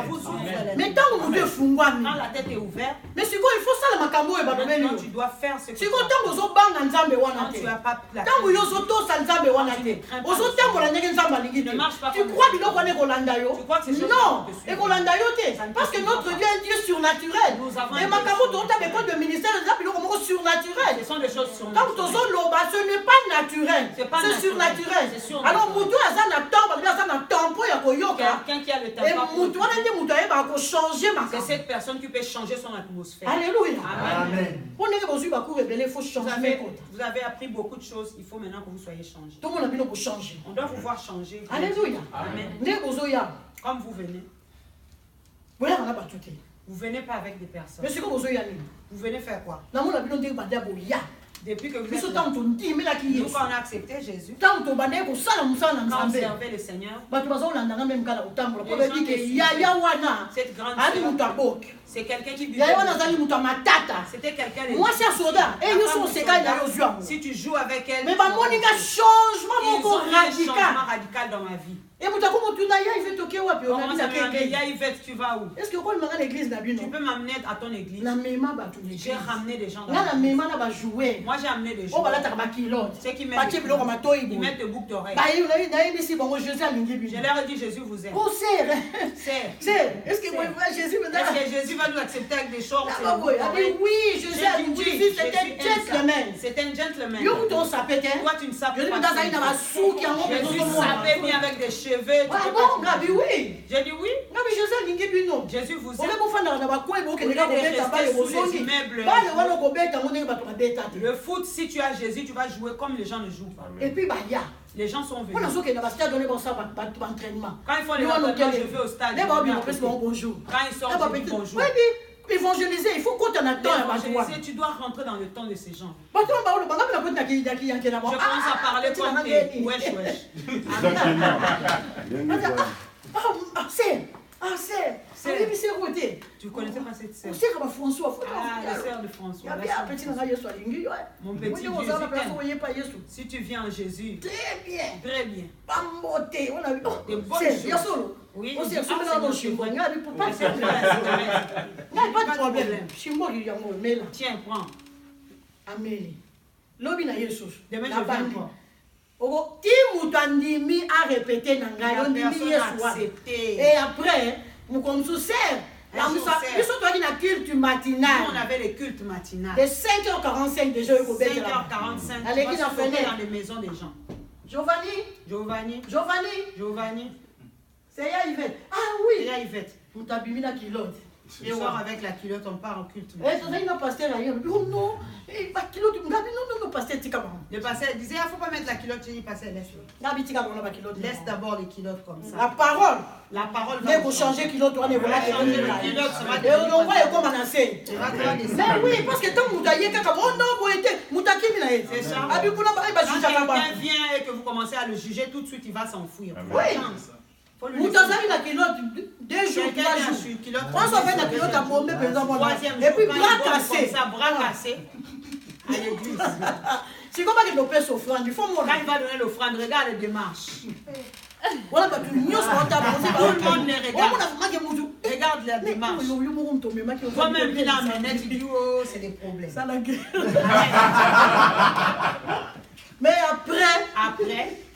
S2: vous ouvre.
S1: Mais tant que vous fungwami.
S2: Quand la tête est ouverte.
S1: Mais c'est quoi il faut ça le makambo e balobeli.
S2: Tu dois faire ce que
S1: tu n'as pas
S2: la
S1: tant que yozoto sanzambe wana te. Ozotambola ndenge nzamba lingi te. Tu crois biloko ne kolanda yo? Non, et kolanda yo te. Parce que notre Dieu est un Dieu surnaturel. Et makambo tota l'école de ministère des biloko moko surnaturel.
S2: Ce sont des choses surnaturelles.
S1: Quand tozo loba ce n'est pas naturel. C'est surnaturel. Alors mutu azana tombe, azana tempo ya koyoka.
S2: Quelqu'un qui a le tempo.
S1: Et mutu wana ndi mutu ayeba ko changer makambo.
S2: C'est cette personne qui peut changer son atmosphère.
S1: Alléluia.
S2: Amen.
S1: Pour ne pas il faut changer.
S2: Vous avez appris beaucoup de choses, il faut maintenant que vous soyez changés.
S1: Tout le monde a besoin de changer.
S2: On doit vous voir changer.
S1: Alléluia.
S2: Amen. Comme vous venez. Vous venez pas avec des personnes. Vous venez faire quoi? Depuis que vous êtes là. Nous, quand on a accepté Jésus, quand on servait le Seigneur, cette grande sœur, c'est quelqu'un qui vit. C'était quelqu'un de...
S1: Moi, c'est un soldat. Et nous sommes
S2: si tu joues avec elle,
S1: mais changement
S2: radical dans ma vie.
S1: Et vous
S2: tu vas où?
S1: Est-ce que vous pouvez l'église
S2: tu peux m'amener à ton église? J'ai ramené des gens dans
S1: l'église.
S2: Moi j'ai amené des gens. Ceux qui mettent des boucles d'oreilles. Je leur ai dit Jésus vous aime.
S1: Est-ce que
S2: Jésus va nous accepter avec des shorts?
S1: Oui, Jésus a dit c'est un gentleman.
S2: C'est un gentleman.
S1: Toi
S2: tu ne savais pas.
S1: Jésus
S2: savait bien avec des cheveux.
S1: Oui.
S2: J'ai dit oui. Jésus vous aime. Le foot, si tu as Jésus, tu vas jouer comme les gens ne jouent pas.
S1: Et puis
S2: les gens sont venus.
S1: Quand ils font les
S2: entraînements, je vais au stade.
S1: Bonjour.
S2: Quand ils sortent, je dis bonjour.
S1: Évangéliser, il faut qu'on
S2: évangéliser, tu dois rentrer dans le temps de ces gens. Je commence à parler comme des wesh. Tu connaissais pas cette sœur? La sœur de François. Mon petit Jésus. Si tu viens en Jésus.
S1: Très bien.
S2: Très bien.
S1: Des bonnes choses. Oui. Pas de problème.
S2: Tiens, prends.
S1: Amélie. Lobi na Jesus.
S2: Demain je viens encore.
S1: Timutandimi a répété et après, nous comme sous serre. Nous sommes culte matinal.
S2: On avait les cultes matinales.
S1: De 5h45 déjà.
S2: 5h45.
S1: Allez, qui
S2: dans les maisons des gens.
S1: Giovanni. C'est Yvette. Ah oui.
S2: C'est Yvette.
S1: Nous t'abîmes la culotte.
S2: Tu sors avec la culotte, on part en culte.
S1: Oh non. Non, pasteur.
S2: Le pasteur disait, il ne faut pas mettre la culotte, je dis, pasteur, laisse. Laisse d'abord les culottes comme ça.
S1: La parole
S2: va
S1: vous changer culotte, on est voilà.
S2: On
S1: va commencer. Mais oui, parce que tant que vous avez c'est ça.
S2: Quand quelqu'un vient et que vous commencez à le juger, tout de suite, il va s'enfuir.
S1: Oui. Vous avez la culotte 2 jours, 3 jours. On s'en fait la culotte à bomber, par exemple. Et puis bras cassé.
S2: À l'église.
S1: C'est comment il opère l'offrande. Il faut
S2: quand il va donner l'offrande, regarde les démarches.
S1: Voilà, tout le monde
S2: les regarde. Regarde les démarches. Toi-même, tu l'as amené, tu dis, oh, c'est des problèmes.
S1: Ça la gueule. Mais après,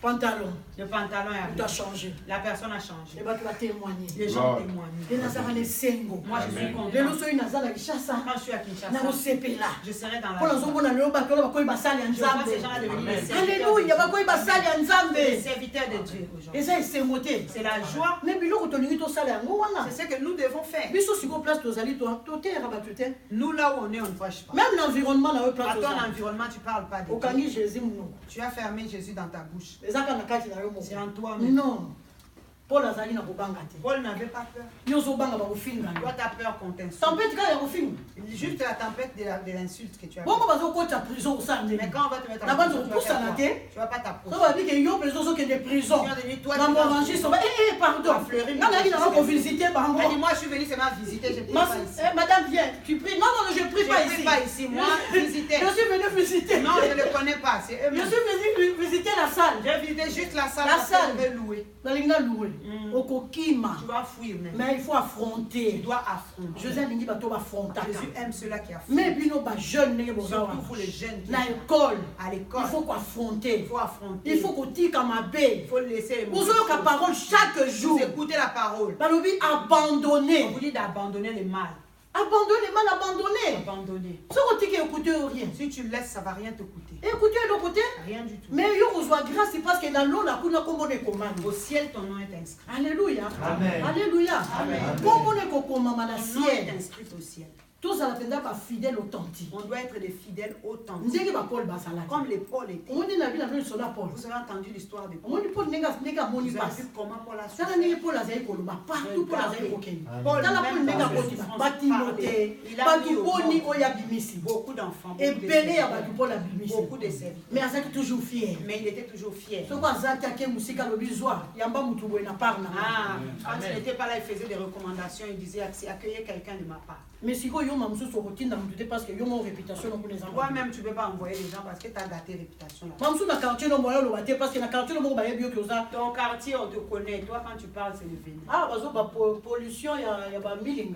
S2: pantalon.
S4: Le pantalon est
S2: arrivé. Tu as changé.
S4: La personne a changé.
S2: Et bah tu vas témoigner.
S4: Les gens témoignent.
S2: Les Nazareth les Sengo.
S4: Moi je suis content.
S2: Les Loso Nazareth Kinshasa.
S4: Quand je suis à Kinshasa.
S2: Na Osepela.
S4: Je serai dans la.
S2: Pour la zone na leo ba ko ba ko ba sali ya Nzambe. Alléluia, ba ko ba sali ya Nzambe.
S4: Les serviteurs de Dieu aujourd'hui.
S2: Et ça c'est moté.
S4: C'est la joie.
S2: Mais biloko to lingi to sali yango wana.
S4: C'est ce que nous devons faire.
S2: Biso siko place to zali to te rabatute.
S4: Nous là où on est on ne fâche pas.
S2: Même l'environnement na place.
S4: À ton environnement tu parles pas de
S2: Okangi Jésus mon.
S4: Tu as fermé Jésus dans ta bouche.
S2: C'est
S4: en toi.
S2: Non. Paul n'avait
S4: pas peur. Toi, tu as peur qu'on t'insulte. Juste la tempête de l'insulte que tu as. Mais quand on va te mettre en prison, tu vas pas t'approcher. Tu moi, je suis venu seulement visiter.
S2: Madame, viens. Tu pries. Non, je ne prie pas ici.
S4: Je ne prie pas ici. Moi, visiter.
S2: Je suis venu visiter.
S4: Non, je ne le connais pas.
S2: Je suis venu visiter la salle.
S4: J'ai visité juste la salle.
S2: La salle.
S4: Je vais louer.
S2: Tu
S4: vas fuir.
S2: Mais il faut affronter.
S4: Tu dois affronter.
S2: Jésus
S4: aime ceux-là qui affrontent.
S2: Mais puis nos jeunes,
S4: surtout pour les jeunes.
S2: À l'école. Il faut affronter. Il faut qu'on tire comme un bébé.
S4: Il faut laisser les
S2: mots. Vous avez la parole chaque jour.
S4: Vous écoutez la parole.
S2: Abandonner.
S4: On vous dit d'abandonner le mal.
S2: Abandonner le mal, abandonner.
S4: Abandonner.
S2: Si
S4: tu laisses, ça ne va rien te coûter.
S2: Écoutez l'autre côté.
S4: Rien du tout.
S2: Mais il y a grâce, c'est parce que dans l'eau, la commande est commande.
S4: Au ciel, ton nom est inscrit.
S2: Alléluia.
S4: Amen.
S2: Alléluia.
S4: Amen.
S2: Comment est commande
S4: dans le ciel? Est inscrit au ciel.
S2: Tous à la fidèles authentiques.
S4: On doit être des fidèles authentiques. Comme les Paul étaient. Vous avez entendu l'histoire de Paul. Vous avez vu comment Paul a souffert.
S2: Partout Paul a souffert.
S4: Paul il a mis beaucoup d'enfants. Beaucoup de serviteurs.
S2: Mais il était toujours fier.
S4: Mais il était toujours fier. Quand il n'était pas là, il faisait des recommandations. Il disait accueillez quelqu'un de ma part.
S2: Mais si vous avez parce que vous avez réputation.
S4: Toi-même, tu ne peux pas envoyer les gens parce que tu as gâté réputation. Ton quartier, on te connaît. Toi, quand tu parles, c'est le vénin.
S2: Ah, parce que pollution, il y a pas milling.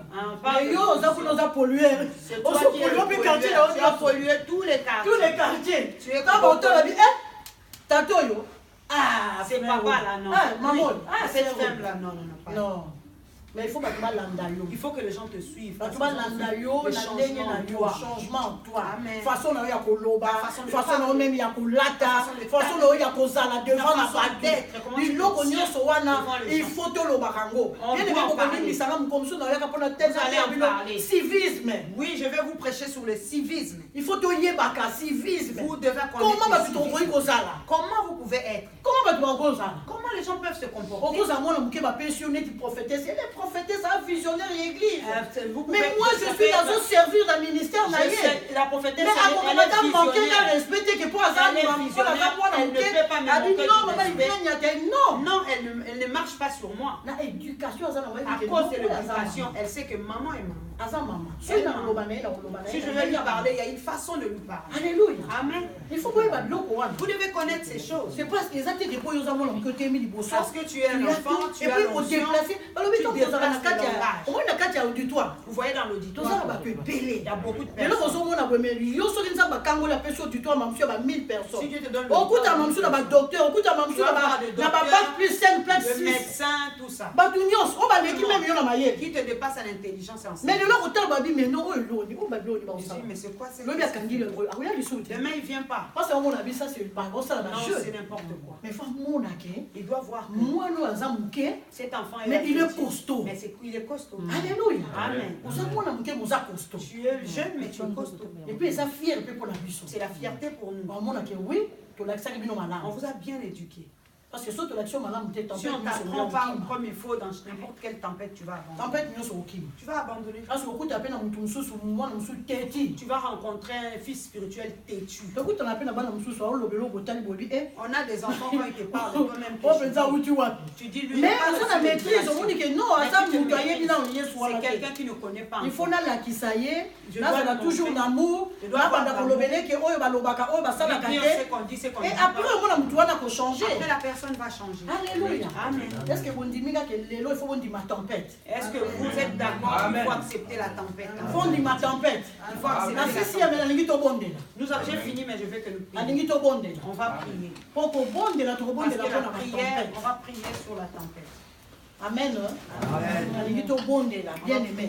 S4: C'est toi qui as pollué tous les quartiers.
S2: Tous les quartiers.
S4: Tu es
S2: ah,
S4: c'est papa là, non.
S2: Ah, maman.
S4: Ah, cette femme-là, non, pas.
S2: Non. Mais il faut
S4: que les gens te suivent.
S2: Le changement en toi. Façon il y a koloba, façon même il y a kolata, façon il y a kozala devant la badette. Il faut te le barango. Civisme.
S4: Oui, je vais vous prêcher sur le civisme.
S2: Il faut te yebaka civisme.
S4: Vous devez connaître. Comment vous pouvez être? Comment les gens peuvent se comporter?
S2: Prophétesse, un visionnaire et église. Mais moi, je suis dans un servir d'un ministère naïe.
S4: La prophétesse,
S2: mais madame manquait qu'à respecter que pour
S4: elle ne peut pas me manquer. Non, elle ne marche pas sur moi.
S2: L'éducation,
S4: à cause de l'éducation, elle sait que maman est maman. Si je veux lui parler, il y a une façon de lui parler.
S2: Alléluia.
S4: Amen.
S2: Il faut que
S4: vous devez connaître ces choses.
S2: C'est parce qu'ils ont été déposés
S4: parce que tu es un enfant, tu as l'onction. Vous voyez dans l'auditoire, il y a beaucoup de personnes. Si Dieu te donne le médecin, tout ça. Qui te dépasse à l'intelligence en
S2: mais
S4: c'est quoi c'est demain il vient pas.
S2: Parce que mon avis ça c'est
S4: n'importe quoi.
S2: Mais
S4: il doit voir cet enfant
S2: mais il est costaud.
S4: Mais il est costaud.
S2: Alléluia.
S4: Amen. Tu es jeune mais tu es costaud.
S2: Et puis ça fier pour la vie.
S4: C'est la fierté pour nous.
S2: Oui,
S4: on vous a bien éduqué.
S2: Parce que si on
S4: t'apprend pas comme il faut dans n'importe quelle tempête, tu vas abandonner. Tu vas abandonner. Tu vas rencontrer un fils spirituel têtu. On a des enfants quand ils te parlent, toi-même tu dis lui.
S2: Mais on a maîtrise, on dit que non,
S4: c'est quelqu'un qui ne connaît pas.
S2: Il faut là toujours d'amour. Et après on a changer.
S4: personne va changer.
S1: Alléluia.
S4: Amen.
S1: Est-ce que vous dites que il faut dire ma tempête?
S4: Est-ce que vous êtes d'accord qu'il faut accepter la tempête?
S1: Il faut dire ma tempête.
S4: Il faut accepter la tempête.
S1: Nous avons
S4: fini, mais je veux que nous prions.
S1: On
S4: va prier.
S1: Parce que la
S4: prière, on va prier sur la tempête.
S1: Amen. Bien aimé.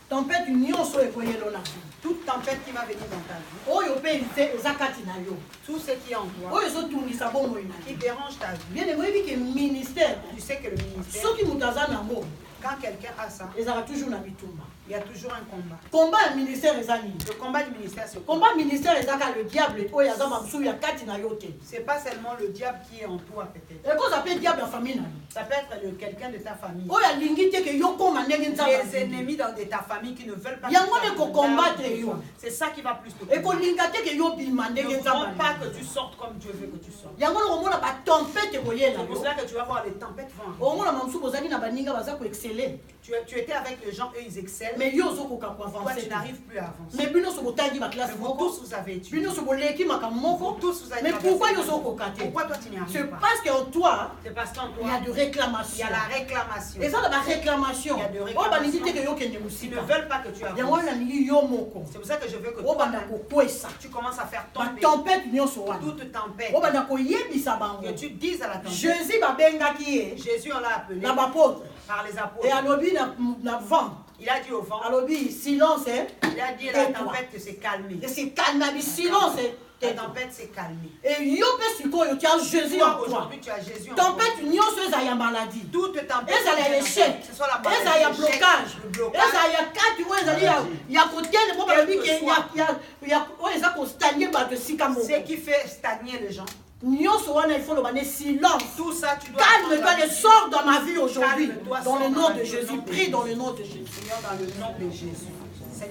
S1: Tempête union so ekoyelona.
S4: Toute tempête qui va venir dans ta vie.
S1: Oyo pe nze ezakati na yo.
S4: Tout ce qui est en toi.
S1: Oyo zo tungisa bongo ina.
S4: Qui dérange ta vie.
S1: Bien aimé que ministère.
S4: Tu sais que le ministère.
S1: Soki mutaza nango.
S4: Quand quelqu'un a ça,
S1: il y a toujours na bitumba.
S4: Il y a toujours un combat.
S1: Combat du ministère ezali.
S4: Le combat du ministère c'est
S1: combat ministère ezaka le diable oyo azama msu ya kati na yo te.
S4: C'est pas seulement le diable qui est en toi peut-être.
S1: Et quand ça peut diable en famille na.
S4: Ça peut être quelqu'un de ta famille.
S1: Oyo lingi te ke yo koma ndenge nzamba.
S4: Les ennemis de ta famille qui ne veulent pas.
S1: Yango ne ko combattre yo.
S4: C'est ça qui va plus te.
S1: Et ko linga te ke yo bima ndenge nzamba.
S4: Ne pas que tu sortes comme Dieu veut que tu sortes.
S1: Yango no mona ba tempête koyela.
S4: C'est pour cela que tu vas voir les tempêtes vont.
S1: O mona mamsu bozaki na baninga baza ko exceller.
S4: Tu étais avec les gens, eux ils excellent.
S1: Mais yo zo ko ka
S4: avancer. Toi tu n'arrives plus à avancer.
S1: Mais bino so botangi ba classe
S4: vous tous vous avez étudié.
S1: Bino so boleki makamoko.
S4: Tous vous avez.
S1: Mais pourquoi yo zo ko kate?
S4: Pourquoi toi tu n'y arrives pas?
S1: C'est parce qu'en toi,
S4: c'est parce qu'en toi
S1: il y a de réclamation.
S4: Il y a la réclamation.
S1: Et ça la réclamation.
S4: Il y a de réclamations. Ils ne veulent pas que tu avances. C'est pour ça que je veux que tu commences à faire tomber toute tempête. Que tu dises à la tempête. Jésus on l'a appelé par les apôtres. Il a dit au vent.
S1: Silence.
S4: Il a dit la tempête s'est calmée.
S1: C'est calmé. Silence.
S4: La tempête s'est calmée.
S1: Et tu as Jésus en toi.
S4: Aujourd'hui tu as Jésus en toi.
S1: Tempête il y a maladie.
S4: Toute tempête.
S1: Il y a échec. Il y a blocage. Il y a côté
S4: ce qui fait stagner les gens.
S1: Silence.
S4: Tout ça, tu dois.
S1: Calme-toi, sors dans ma vie aujourd'hui. Dans le nom de Jésus. Prie dans le nom de Jésus.
S4: Seigneur, dans le nom de Jésus.